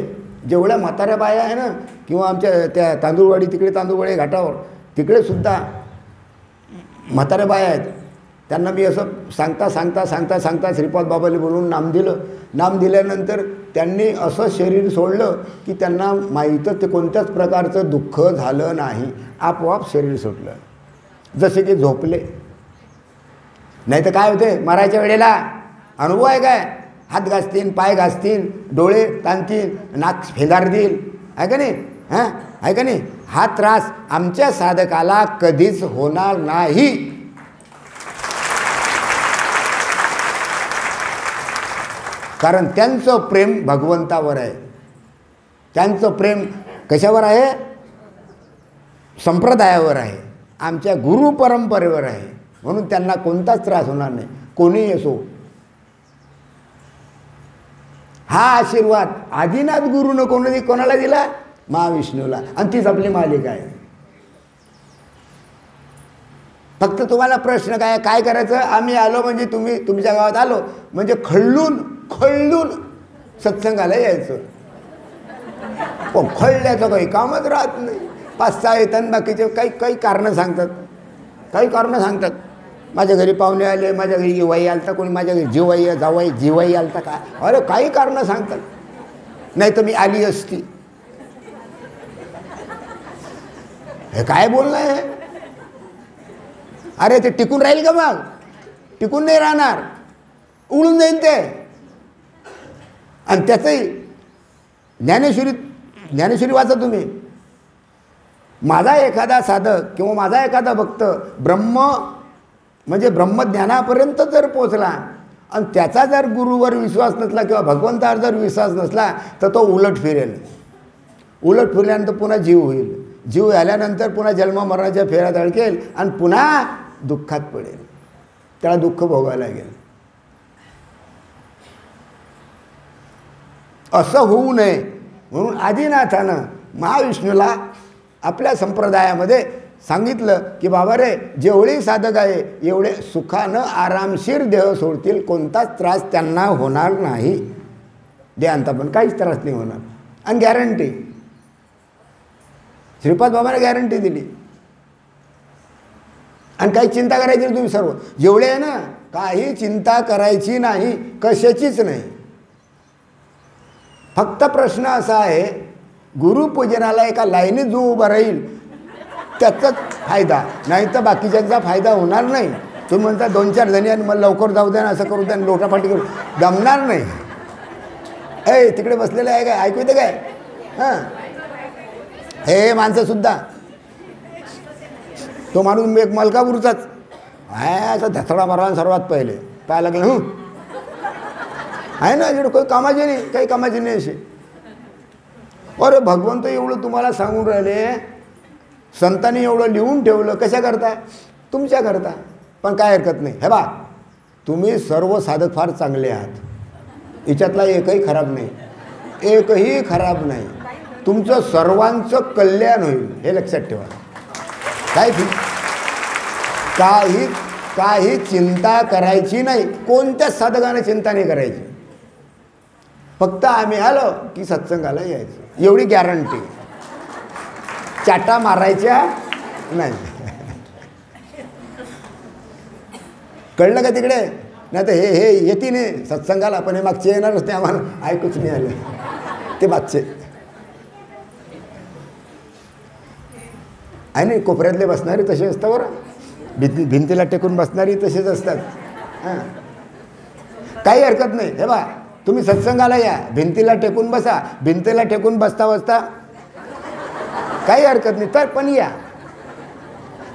जेवढ्या म्हाताऱ्या बाया आहे ना, किंवा आमच्या त्या तांदूळवाडी तिकडे, तांदूळवाडी घाटावर तिकडे सुद्धा म्हाताऱ्या बाया आहेत. त्यांना मी असं सांगता श्रीपाद बाबाला बोलून नाम दिलं. नाम दिल्यानंतर त्यांनी असं शरीर सोडलं की त्यांना माहीतच ते कोणत्याच प्रकारचं दुःख झालं नाही, आपोआप शरीर सुटलं, जसे की झोपले. नाही तर काय होते मरायच्या वेळेला अनुभव आहे काय, हात घासतील, पाय घासतील, डोळे ताणतील, नाक फेदारतील, आहे का नाही? हां, आहे का नाही? हा त्रास आमच्या साधकाला कधीच होणार नाही. कारण त्यांचं प्रेम भगवंतावर आहे. त्यांचं प्रेम कशावर आहे? संप्रदायावर आहे, आमच्या गुरु परंपरेवर आहे. म्हणून त्यांना कोणताच त्रास होणार नाही, कोणीही असो. हा आशीर्वाद आदिनाथ गुरुनं कोणाला दिला? महाविष्णूला. आणि तीच आपली मालिका आहे. फक्त तुम्हाला प्रश्न काय करायचं? आम्ही आलो म्हणजे तुम्ही तुमच्या गावात आलो म्हणजे खळून सत्संगाला यायचं. पण खळल्याचं काही कामच राहत नाही. 5-6 येतात, बाकीचे काही कारणं सांगतात. माझ्या घरी पाहुणे आले, माझ्या घरी जिवाई आलता, कोणी माझ्या घरी जिवाई आलता का? अरे काही कारणं सांगतात. नाही तर मी आली असती. हे काय बोलणं आहे? अरे ते टिकून राहील का? मग टिकून नाही राहणार, उडून जाईल ते. आणि त्याचंही ज्ञानेश्वरी वाचा तुम्ही. माझा एखादा साधक किंवा माझा एखादा भक्त ब्रह्मज्ञानापर्यंत जर पोचला आणि त्याचा जर गुरुवर विश्वास नसला किंवा भगवंतावर जर विश्वास नसला तर तो उलट फिरल्यानंतर पुन्हा जीव होईल. जीव झाल्यानंतर पुन्हा जन्म मरणाच्या फेऱ्यात अडकेल आणि पुन्हा दुःखात पडेल. त्याला दुःख भोगावं लागेल. असं होऊ नये म्हणून आदिनाथानं महाविष्णूला आपल्या संप्रदायामध्ये सांगितलं की बाबा रे, जेवढे साधक आहे एवढे सुखानं आरामशीर देह सोडतील, कोणताच त्रास त्यांना होणार नाही. देहांता पण काहीच त्रास नाही होणार. आणि गॅरंटी श्रीपाद बाबाने गॅरंटी दिली. आणि काही चिंता करायची नाही. तुम्ही सर्व जेवढे आहे ना, काही चिंता करायची नाही, कशाचीच नाही. फक्त प्रश्न असा आहे, गुरुपूजनाला एका लाईनीत जो उभा राहील त्याचाच फायदा, नाही तर बाकीच्यांचा फायदा होणार नाही. तुम्ही म्हणता 2-4 जणी आणि मला लवकर जाऊ द्या ना, असं करू द्या, लोटापाटी करू, जमणार नाही. तिकडे बसलेलं आहे काय? ऐकू येतं काय? हां, हे माणसंसुद्धा, तो माणूस एक मलकापूरचाच आहे, असा धसडा मारला सर्वात पहिले काय लागलं आहे ना, जेवढं काही कामाचे नाही असे. अरे भगवंत एवढं तुम्हाला सांगून राहिले, संतांनी एवढं लिहून ठेवलं, कशा करता? तुमच्या करता. पण काय हरकत नाही. हे बा, तुम्ही सर्व साधक फार चांगले आहात, याच्यातला एकही खराब नाही. तुमचं सर्वांचं कल्याण होईल, हे लक्षात ठेवा. काही चिंता करायची नाही. कोणत्याच साधकाने चिंता नाही करायची. फक्त आम्ही आलो की सत्संगाला यायचं, एवढी गॅरंटी. चाटा मारायच्या नाही. कळलं का तिकडे? नाही तर हे येते नाही सत्संगाला, पण हे मागचे येणारच नाही, आम्हाला ऐकूच नाही आलं ते मागचे. आहे नाही, कोपऱ्यातले बसणारी तसे असतात बरं, भिंतीला टेकून बसणारी तसेच असतात. हां, काही हरकत नाही. हे बा, तुम्ही सत्संगाला या, भिंतीला टेकून बसा, भिंतीला टेकून बसता काही हरकत नाही, तर पण या.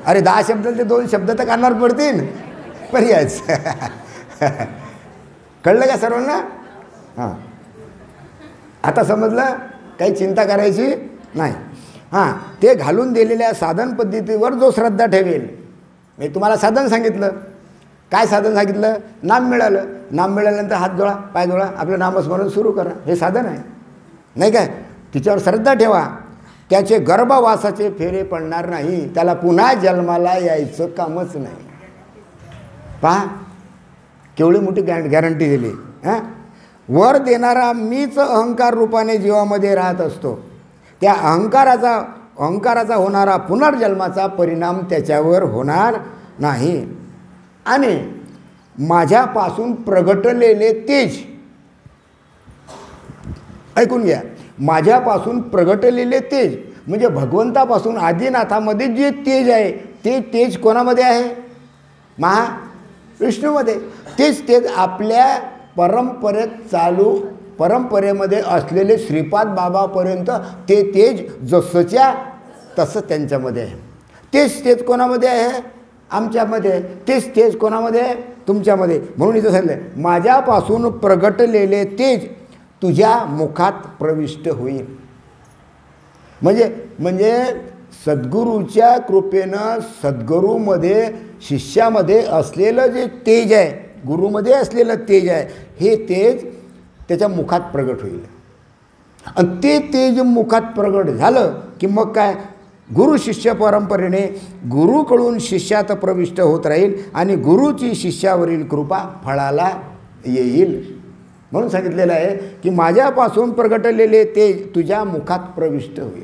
अरे 10 शब्दाचे 2 शब्द तर कानावर पडतील, पण याच. कळलं का सर्वांना? हां, आता समजलं, काही चिंता करायची नाही. हां, ते घालून दिलेल्या साधन पद्धतीवर जो श्रद्धा ठेवेल. मी तुम्हाला साधन सांगितलं. काय साधन सांगितलं? नाम मिळालं. नाम मिळाल्यानंतर हात जोडा, पाय जोडा, आपलं नामस्मरण सुरू करा, हे साधन आहे, नाही काय? तिच्यावर श्रद्धा ठेवा. त्याचे गर्भवासाचे फेरे पडणार नाही, त्याला पुन्हा जन्माला यायचं कामच नाही. पहा केवढी मोठी गॅरंटी दिली. हां, वर देणारा मीच अहंकार रूपाने जीवामध्ये राहत असतो. त्या अहंकाराचा होणारा पुनर्जन्माचा परिणाम त्याच्यावर होणार नाही. आणि माझ्यापासून प्रगटलेले तेज ऐकून घ्या, माझ्यापासून प्रगटलेले तेज म्हणजे भगवंतापासून आदिनाथामध्ये जे तेज आहे ते तेज कोणामध्ये आहे? महाविष्णूमध्ये. तेच तेज आपल्या परंपरेमध्ये असलेले श्रीपाद बाबापर्यंत ते तेज जसंच्या तसं त्यांच्यामध्ये आहे. तेच तेज कोणामध्ये आहे? आमच्यामध्ये. तेच तेज कोणामध्ये आहे? तुमच्यामध्ये. म्हणून इथं सांगितलं, माझ्यापासून प्रगटलेले तेज तुझ्या मुखात प्रविष्ट होईल. म्हणजे सद्गुरूच्या कृपेनं सद्गुरूमध्ये शिष्यामध्ये असलेलं जे तेज आहे, गुरुमध्ये असलेलं तेज आहे, हे तेज त्याच्या मुखात प्रगट होईल. आणि ते तेज मुखात प्रगट झालं की मग काय, गुरु शिष्य परंपरेने गुरुकडून शिष्यात प्रविष्ट होत राहील आणि गुरुची शिष्यावरील कृपा फळाला येईल. म्हणून सांगितलेलं आहे की माझ्यापासून प्रगटलेले तेज तुझ्या मुखात प्रविष्ट होईल.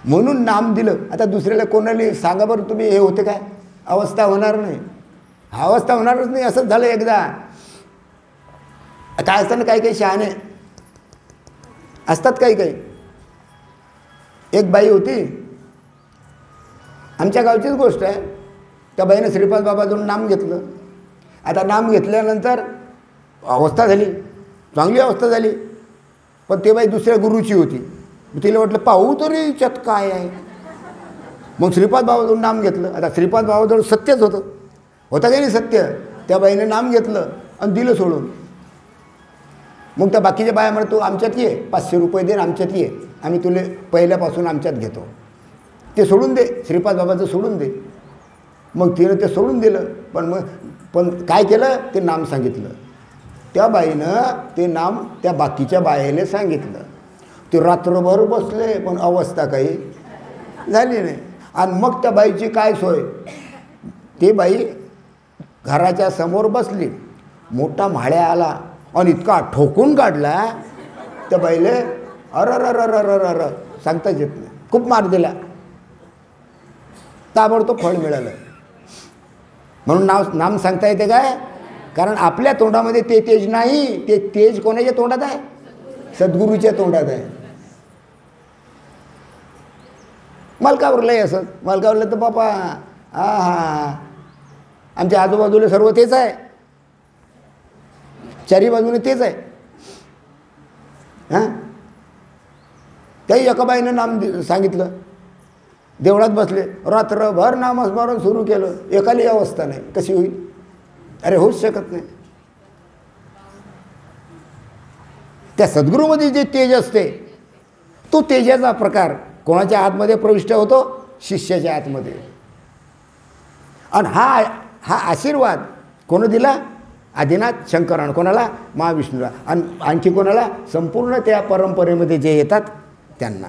म्हणून नाम दिलं. आता दुसऱ्याला कोणाला सांगा बरं तुम्ही, हे होते काय? अवस्था होणार नाही. अवस्था होणारच नाही. असंच झालं एकदा. काय असतं ना, काही काही शहाणे असतात. काही एक बाई होती, आमच्या गावचीच गोष्ट आहे. त्या बाईनं श्रीपाद बाबाजवळ नाम घेतलं. आता नाम घेतल्यानंतर अवस्था झाली, चांगली अवस्था झाली. पण ते बाई दुसऱ्या गुरुची होती. तिला वाटलं पाहू तरी याच्यात काय आहे. मग श्रीपाद बाबाजवळ नाम घेतलं. आता श्रीपाद बाबाजवळ सत्यच होतं का नाही सत्य. त्या बाईने नाम घेतलं आणि दिलं सोडून. मग त्या बाकीच्या बाया म्हणत, तू आमच्यात ये, 500 रुपये दे, आमच्यात ये, आम्ही तुला पहिल्यापासून आमच्यात घेतो. ते सोडून दे, श्रीपाद बाबाचं सोडून दे. मग तिनं ते सोडून दिलं. पण काय केलं, ते नाम सांगितलं. त्या बाईनं ते नाम त्या बाकीच्या बायाला सांगितलं. ते रात्रभर बसले पण अवस्था काही झाली नाही. आणि मग त्या बाईची काय सोय, ती बाई घराच्या समोर बसली. मोठा म्हाळ्या आला आणि इतका ठोकून काढला त्या बाईले, अर सांगताच येत नाही. खूप मार दिला. ताबडतोब फळ मिळालं. म्हणून नाम सांगता येते काय? कारण आपल्या तोंडामध्ये ते तेज नाही. ते तेज कोणाच्या तोंडात आहे? सद्गुरूच्या तोंडात आहे. मालकावरलंही असं. मालकावरलं तर बापा आमच्या आजूबाजूला सर्व तेच आहे, चारी बाजूने तेच आहे. त्याही एका बाईनं नाम सांगितलं. देवळात बसले, रात्रभर नामस्मरण सुरू केलं. एकाली अवस्था नाही. कशी होईल? अरे होऊच शकत नाही. त्या सद्गुरूमध्ये जे तेज असते, तो तेजाचा प्रकार कोणाच्या आतमध्ये प्रविष्ट होतो? शिष्याच्या आतमध्ये. आणि हा आशीर्वाद कोण दिला? आदिनाथ शंकरानं. कोणाला? महाविष्णूला. आणि आणखी कोणाला? संपूर्ण त्या परंपरेमध्ये जे येतात त्यांना.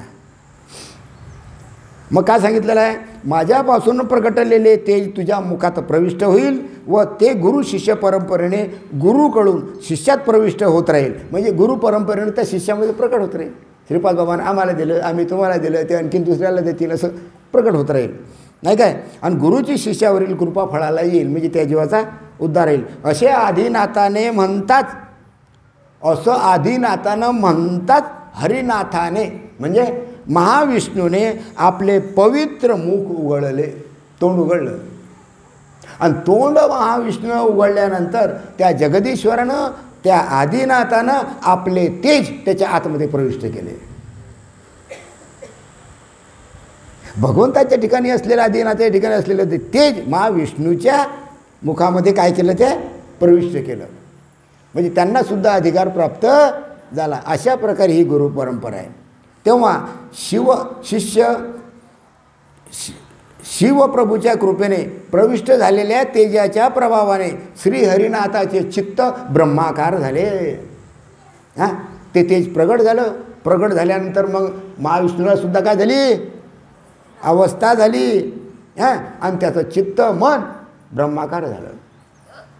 मग काय सांगितलेलं आहे? माझ्यापासून प्रगटलेले तेज तुझ्या मुखात प्रविष्ट होईल व ते गुरु शिष्य परंपरेने गुरुकडून शिष्यात प्रविष्ट होत राहील. म्हणजे गुरु परंपरेने त्या शिष्यामध्ये प्रकट होत राहील. श्रीपाद बाबांना आम्हाला दिलं, आम्ही तुम्हाला दिलं, ते आणखीन दुसऱ्याला देतील, असं प्रकट होत राहील, नाही काय? आणि गुरुची शिष्यावरील कृपा फळाला येईल, म्हणजे त्या जीवाचा उद्धार येईल. असे आदिनाथाने म्हणतात, असं आदिनाथानं म्हणतात हरिनाथाने. म्हणजे महाविष्णूने आपले पवित्र मुख उघडले, तोंड उघडलं. आणि तोंड महाविष्णू उघडल्यानंतर त्या जगदीश्वरानं, त्या आदिनाथानं आपले तेज त्याच्या आतमध्ये प्रविष्ट केले. भगवंताच्या ठिकाणी असलेलं, आदिनाथाच्या ठिकाणी असलेलं ते तेज महाविष्णूच्या मुखामध्ये काय केलं? ते प्रविष्ट केलं. म्हणजे त्यांना सुद्धा अधिकार प्राप्त झाला. अशा प्रकारे ही गुरु परंपरा आहे. तेव्हा शिवप्रभूच्या कृपेने प्रविष्ट झालेल्या तेजाच्या प्रभावाने श्री हरिनाथाचे चित्त ब्रह्माकार झाले. ते तेज प्रगट झालं. प्रगट झाल्यानंतर मग महाविष्णूला सुद्धा काय झाली? अवस्था झाली. आणि त्याचं चित्त मन ब्रह्माकार झालं.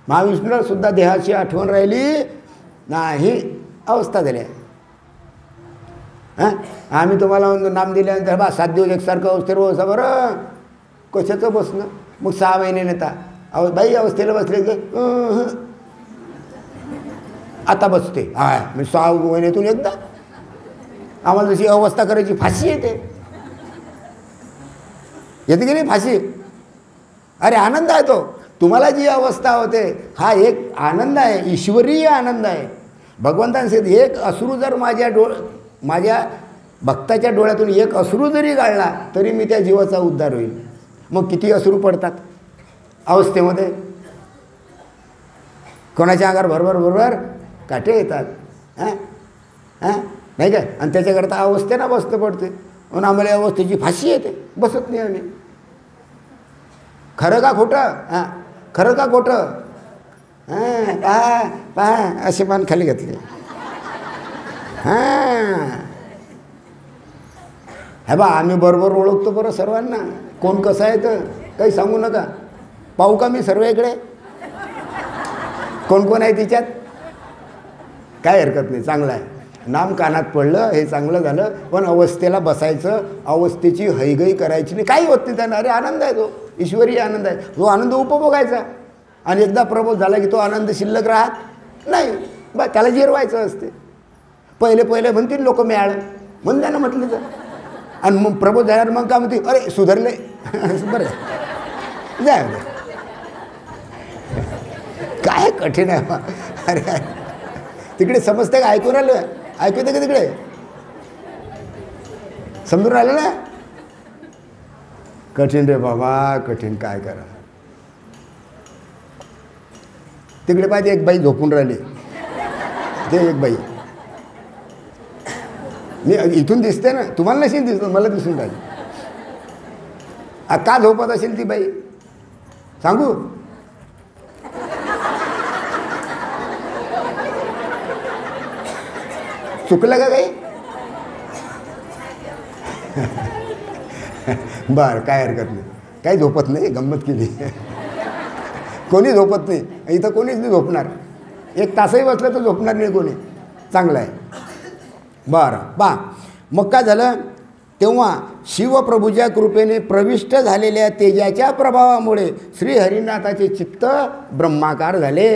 महाविष्णूला सुद्धा देहाची आठवण राहिली नाही, अवस्था झाली. आम्ही तुम्हाला नाम दिल्यानंतर 7 दिवस एकसारखं अवस्थेवर बसा. बरं कशाचं बसणं? मग 6 महिने नेता बाई अवस्थेला बसले की आता बसते. म्हणजे 6 महिन्यातून एकदा. आम्हाला जशी अवस्था करायची फाशी येते की नाही फाशी. अरे आनंद आहे तो. तुम्हाला जी अवस्था होते हा एक आनंद आहे, ईश्वरीय आनंद आहे. भगवंतांनी सांगितलं एक अश्रू जर माझ्या भक्ताच्या डोळ्यातून एक अश्रू जरी गाळला तरी मी त्या जीवाचा उद्धार होईल. मग किती अश्रू पडतात अवस्थेमध्ये. कोणाच्या अंगावर भरभर काटे येतात. हां हां नाही काय. आणि त्याच्याकरता अवस्थेना बसतं पडते म्हणून आम्हाला अवस्थेची फाशी येते, बसत नाही आम्ही. खरं का खोटं? हां खरं का खोटं? हां पहा असे मान खाली घातले. हां हे बा आम्ही बरोबर ओळखतो बरं सर्वांना, कोण कसं आहे तर काही सांगू नका. पाहू का मी सर्व इकडे कोण कोण आहे तिच्यात? काय हरकत नाही, चांगलं आहे. नाम कानात पडलं हे चांगलं झालं. पण अवस्थेला बसायचं, अवस्थेची हैगई करायची नाही, काही होत नाही त्यांना. अरे आनंद आहे तो, ईश्वरी आनंद आहे. तो आनंद उपभोगायचा. आणि एकदा प्रबोध झाला की तो आनंद शिल्लक राहत नाही. बा त्याला जिरवायचं असते. पहिले म्हणतील लोक मिळालं म्हणून त्यांना म्हटलं तर. आणि मग प्रबोध झाल्यावर मग काय म्हणते, अरे सुधारले बरं जाय. काय कठीण आहे. अरे तिकडे समजते का? ऐकून राहिलं? ऐकू येते का तिकडे? समजून राहिलं ना? कठीण रे बाबा कठीण. काय करा. तिकडे पाहिजे एक बाई झोपून राहिली. ते एक बाई मी इथून दिसते ना, तुम्हाला नसेल दिसत, मला दिसून राहिली. का झोपत असेल ती बाई सांगू? चुकलं का काही? बरं काय हरकत नाही, काही झोपत नाही, गंमत केली. कोणी झोपत नाही इथं, कोणीच नाही झोपणार. 1 तासही बसलं तर झोपणार नाही कोणी. चांगलं आहे. बरं बा मग काय झालं? तेव्हा शिवप्रभूच्या कृपेने प्रविष्ट झालेल्या तेजाच्या प्रभावामुळे श्रीहरिनाथाचे चित्त ब्रह्माकार झाले.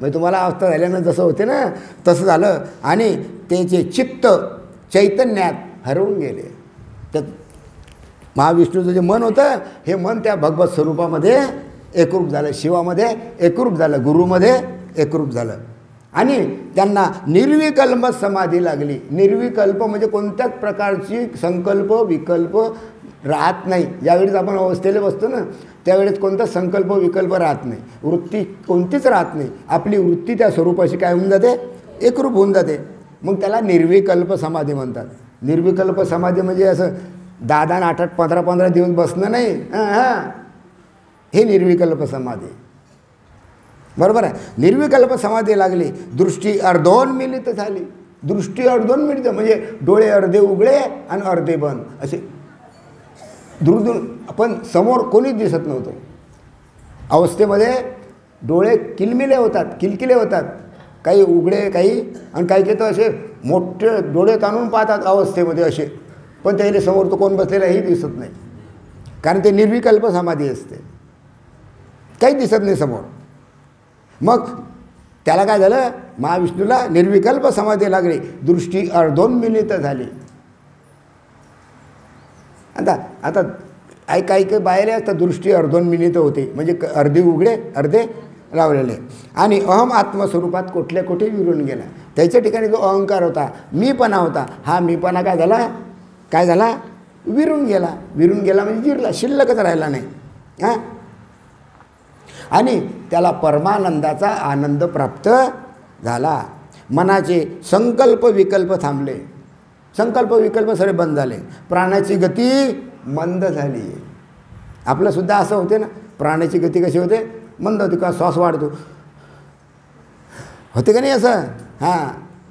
म्हणजे तुम्हाला अवस्था झाल्यानं जसं होते ना तसं झालं. आणि त्याचे चित्त चैतन्यात हरवून गेले. त्यात महाविष्णूचं जे मन होतं हे मन त्या भगवत स्वरूपामध्ये एकरूप झालं, शिवामध्ये एकरूप झालं, गुरुमध्ये एकरूप झालं. आणि त्यांना निर्विकल्प समाधी लागली. निर्विकल्प म्हणजे कोणत्याच प्रकारची संकल्प विकल्प राहत नाही. ज्यावेळेस आपण अवस्थेला बसतो ना त्यावेळेस कोणता संकल्प विकल्प राहत नाही, वृत्ती कोणतीच राहत नाही. आपली वृत्ती त्या स्वरूपाशी काय होऊन जाते? एकरूप होऊन जाते. मग त्याला निर्विकल्प समाधी म्हणतात. निर्विकल्प समाधी म्हणजे असं 10-10, 8-8, 15-15 दिवस बसणं नाही. हे निर्विकल्प समाधी. बरोबर आहे. निर्विकल्प समाधी लागली. दृष्टी अर्धोन्मिलित झाली. दृष्टी अर्धोन्मिलित म्हणजे डोळे अर्धे उघडे आणि अर्धे बंद असे दुरून. पण समोर कोणीच दिसत नव्हतं. अवस्थेमध्ये डोळे किलमिले होतात, किलकिले होतात, काही उघडे काही, आणि काही तर असे मोठे डोळे ताणून पाहतात अवस्थेमध्ये असे. पण त्याला समोर तो कोण बसलेला हेही दिसत नाही, कारण ते निर्विकल्प समाधी असते. काही दिसत नाही समोर. मग त्याला काय झालं? महाविष्णूला निर्विकल्प समाधी लागली. दृष्टी अर्धोन्मिलित झाली. आता काही बाहेर असतात दृष्टी अर्धोन्मिलित होते म्हणजे अर्धे उघडे अर्धे लावलेले. आणि अहम आत्मस्वरूपात कुठे विरून गेला. त्याच्या ठिकाणी जो अहंकार होता, मीपणा होता, हा मीपणा काय झाला? विरून गेला. विरून गेला म्हणजे जिरला, शिल्लकच राहिला नाही. आणि त्याला परमानंदाचा आनंद प्राप्त झाला. मनाचे संकल्प विकल्प थांबले. संकल्प विकल्प सगळे बंद झाले. प्राणाची गती मंद झाली. आपलंसुद्धा असं होते ना, प्राणाची गती कशी होते? मंद होते. का श्वास वाढतो होते का नाही असं?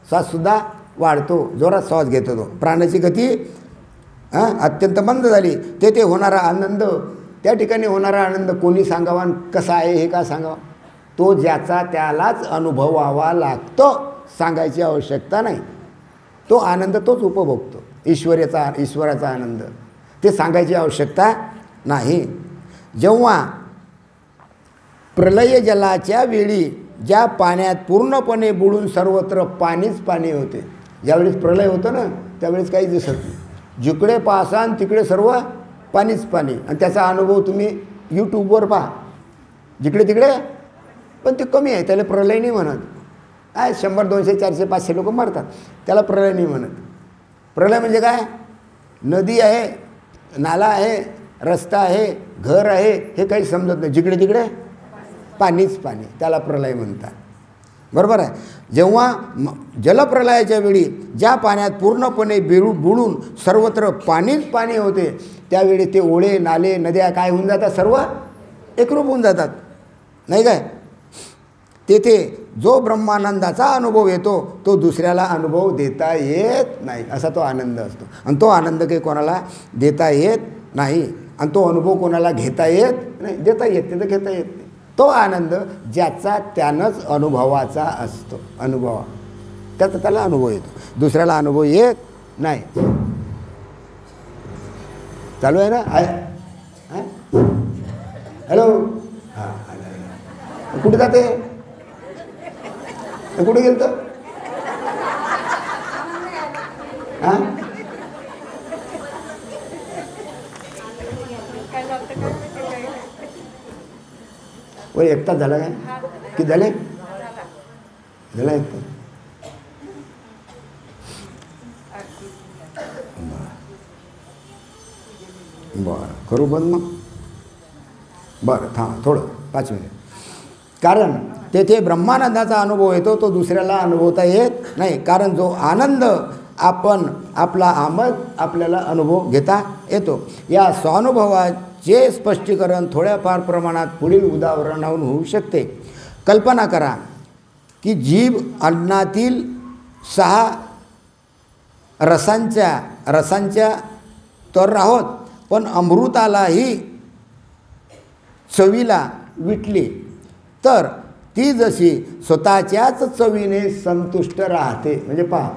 श्वाससुद्धा वाढतो, जोरात श्वास घेतो तो. प्राणाची गती अत्यंत मंद झाली. ते होणारा आनंद, त्या ठिकाणी होणारा आनंद कोणी सांगावा कसा आहे हे का सांगावा? तो ज्याचा त्यालाच अनुभवावा लागतो, सांगायची आवश्यकता नाही. तो आनंद तोच उपभोगतो. ईश्वराचा आनंद ते सांगायची आवश्यकता नाही. जेव्हा प्रलय जलाच्या वेळी ज्या पाण्यात पूर्णपणे बुडून सर्वत्र पाणीच पाणी होते. ज्यावेळेस प्रलय होतं ना त्यावेळेस काही दिसत नाही. जिकडे पाहसाल तिकडे सर्व पाणीच पाणी. आणि त्याचा अनुभव तुम्ही यूट्यूबवर पहा जिकडे तिकडे. पण ते कमी आहे, त्याला प्रलय नाही म्हणत. 100, 200, 400, 500 लोक मरतात, त्याला प्रलय नाही म्हणत. प्रलय म्हणजे काय? नदी आहे, नाला आहे, रस्ता आहे, घर आहे, हे काही समजत नाही. जिकडे तिकडे पाणीच पाणी, त्याला प्रलय म्हणतात. बरोबर आहे. जेव्हा जलप्रलयाच्या वेळी ज्या पाण्यात पूर्णपणे बुडून सर्वत्र पाणीच पाणी होते त्यावेळी ते ओढे, नाले, नद्या काय होऊन जातात? सर्व एकरूप होऊन जातात, नाही काय? तेथे जो ब्रह्मानंदाचा अनुभव येतो तो दुसऱ्याला अनुभव देता येत नाही, असा तो आनंद असतो. आणि तो आनंद काही कोणाला देता येत नाही. आणि तो अनुभव कोणाला घेता येत नाही. देता येते तर घेता येत नाही. तो आनंद ज्याचा त्यानंच अनुभवाचा असतो. त्याचा त्याला अनुभव येतो, दुसऱ्याला अनुभव येत नाही. चालू आहे ना? हॅलो, हां, कुठे जाते? कुठे गेलं तर? हां, वय 1 तास झाला काय? किती झाले? झाला 1 तास. बरं, करू बंद मग? बरं, थांब थोडं 5 मिनिट. कारण तेथे ब्रह्मानंदाचा अनुभव येतो तो दुसऱ्याला अनुभवता येत नाही. कारण जो आनंद आपल्याला अनुभव घेता येतो. या स्वानुभवाचे स्पष्टीकरण थोड्याफार प्रमाणात पुढील उदाहरणावरून होऊ शकते. कल्पना करा की जीभ अन्नातील 6 रसांच्या तर आहोत, पण अमृतालाही चवीला विटली तर ती जशी स्वतःच्याच चवीने संतुष्ट राहते. म्हणजे पहा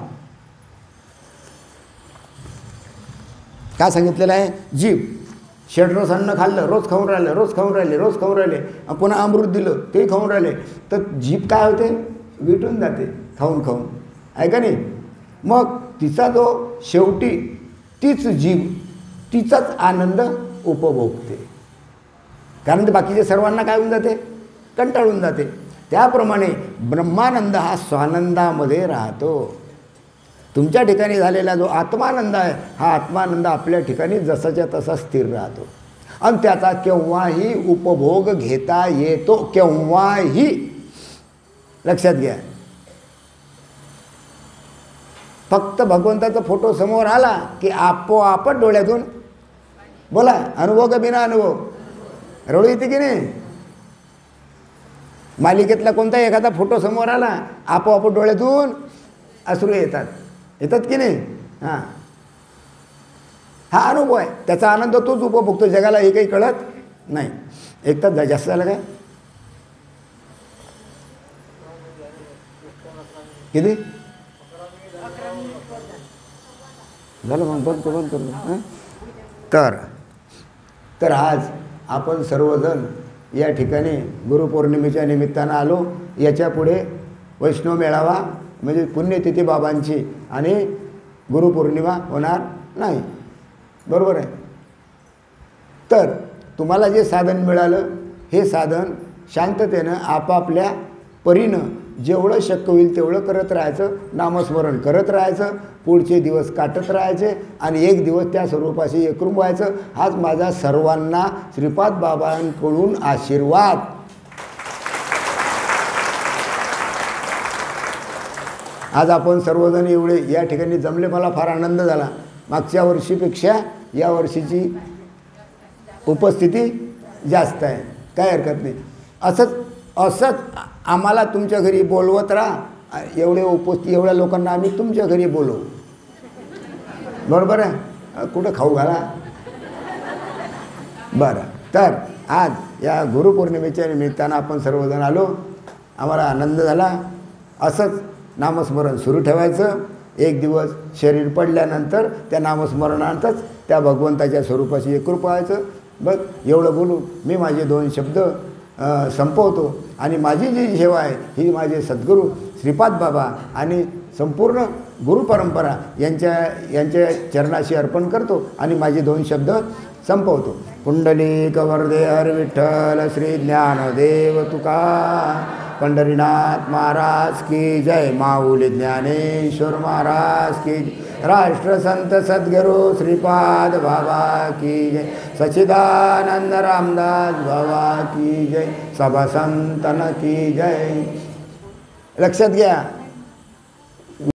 काय सांगितलेलं आहे? जीभ षड्रस अन्न खाल्लं, रोज खाऊन राहिले, पुन्हा अमृत दिलं ते खाऊन राहिले, तर जीभ काय होते? विटून जाते खाऊन, आहे का नाही? मग तिचा जो शेवटी तीच जीभ तिचाच आनंद उपभोगते. कारण ते बाकीचे सर्वांना काय होऊन जाते? कंटाळून जाते. त्याप्रमाणे ब्रह्मानंद हा स्वानंदामध्ये राहतो. तुमच्या ठिकाणी झालेला जो आत्मानंद आहे हा आत्मानंद आपल्या ठिकाणी जसाच्या तसा स्थिर राहतो आणि त्याचा केव्हाही उपभोग घेता येतो. केव्हाही, लक्षात घ्या. फक्त भगवंताचा फोटो समोर आला की आपोआपच डोळ्यातून बोला अनुभव का बिना अनुभव रडू येते की नाही? मालिकेतला कोणता एखादा फोटो समोर आला आपोआप डोळ्यातून अश्रू येतात की नाही? हां, हा अनुभव आहे. त्याचा आनंद तोच उपभोगतो. जगाला हे काही कळत नाही. 1 तास जास्त झालं काय? किती झालं? मग बंद करू. तर आज आपण सर्वजण या ठिकाणी गुरुपौर्णिमेच्या निमित्तानं आलो. याच्या पुढे वैष्णव मेळावा म्हणजे पुण्यतिथी बाबांची आणि गुरुपौर्णिमा होणार नाही. बरोबर आहे. तर तुम्हाला जे साधन मिळालं हे साधन शांततेनं आपापल्या परीनं जेवढं शक्य होईल तेवढं करत राहायचं. नामस्मरण करत राहायचं. पुढचे दिवस काटत राहायचे आणि एक दिवस त्या स्वरूपाशी एकरूप व्हायचं. हाच माझा सर्वांना श्रीपाद बाबांकडून आशीर्वाद. आज आपण सर्वजण एवढे या ठिकाणी जमले, मला फार आनंद झाला. मागच्या वर्षीपेक्षा या वर्षीची उपस्थिती जास्त आहे, काय हरकत नाही. असंच आम्हाला तुमच्या घरी बोलवत राहा. एवढ्या लोकांना आम्ही तुमच्या घरी बोलवू. बरोबर आहे? कुठं खाऊ घाला. बरं, तर आज या गुरुपौर्णिमेच्या निमित्तानं आपण सर्वजण आलो. आम्हाला आनंद झाला. असंच नामस्मरण सुरू ठेवायचं. एक दिवस शरीर पडल्यानंतर त्या नामस्मरणानंतरच त्या भगवंताच्या स्वरूपाशी एकरूप व्हायचं. बस एवढं बोलू मी माझे 2 शब्द संपवतो आणि माझी जी सेवा आहे ही माझे सद्गुरू श्रीपाद बाबा आणि संपूर्ण गुरुपरंपरा यांच्या चरणाशी अर्पण करतो आणि माझे 2 शब्द संपवतो. पुंडलिक वरदे हर विठ्ठल श्री ज्ञानदेव तुका पंढरीनाथ महाराज की जय. माऊली ज्ञानेश्वर महाराज की जय. राष्ट्रसंत सद्गुरू श्रीपाद बाबा की जय. सच्चिदानंद रामदास बाबा की जय. सभा संतन की जय. लक्षात घ्या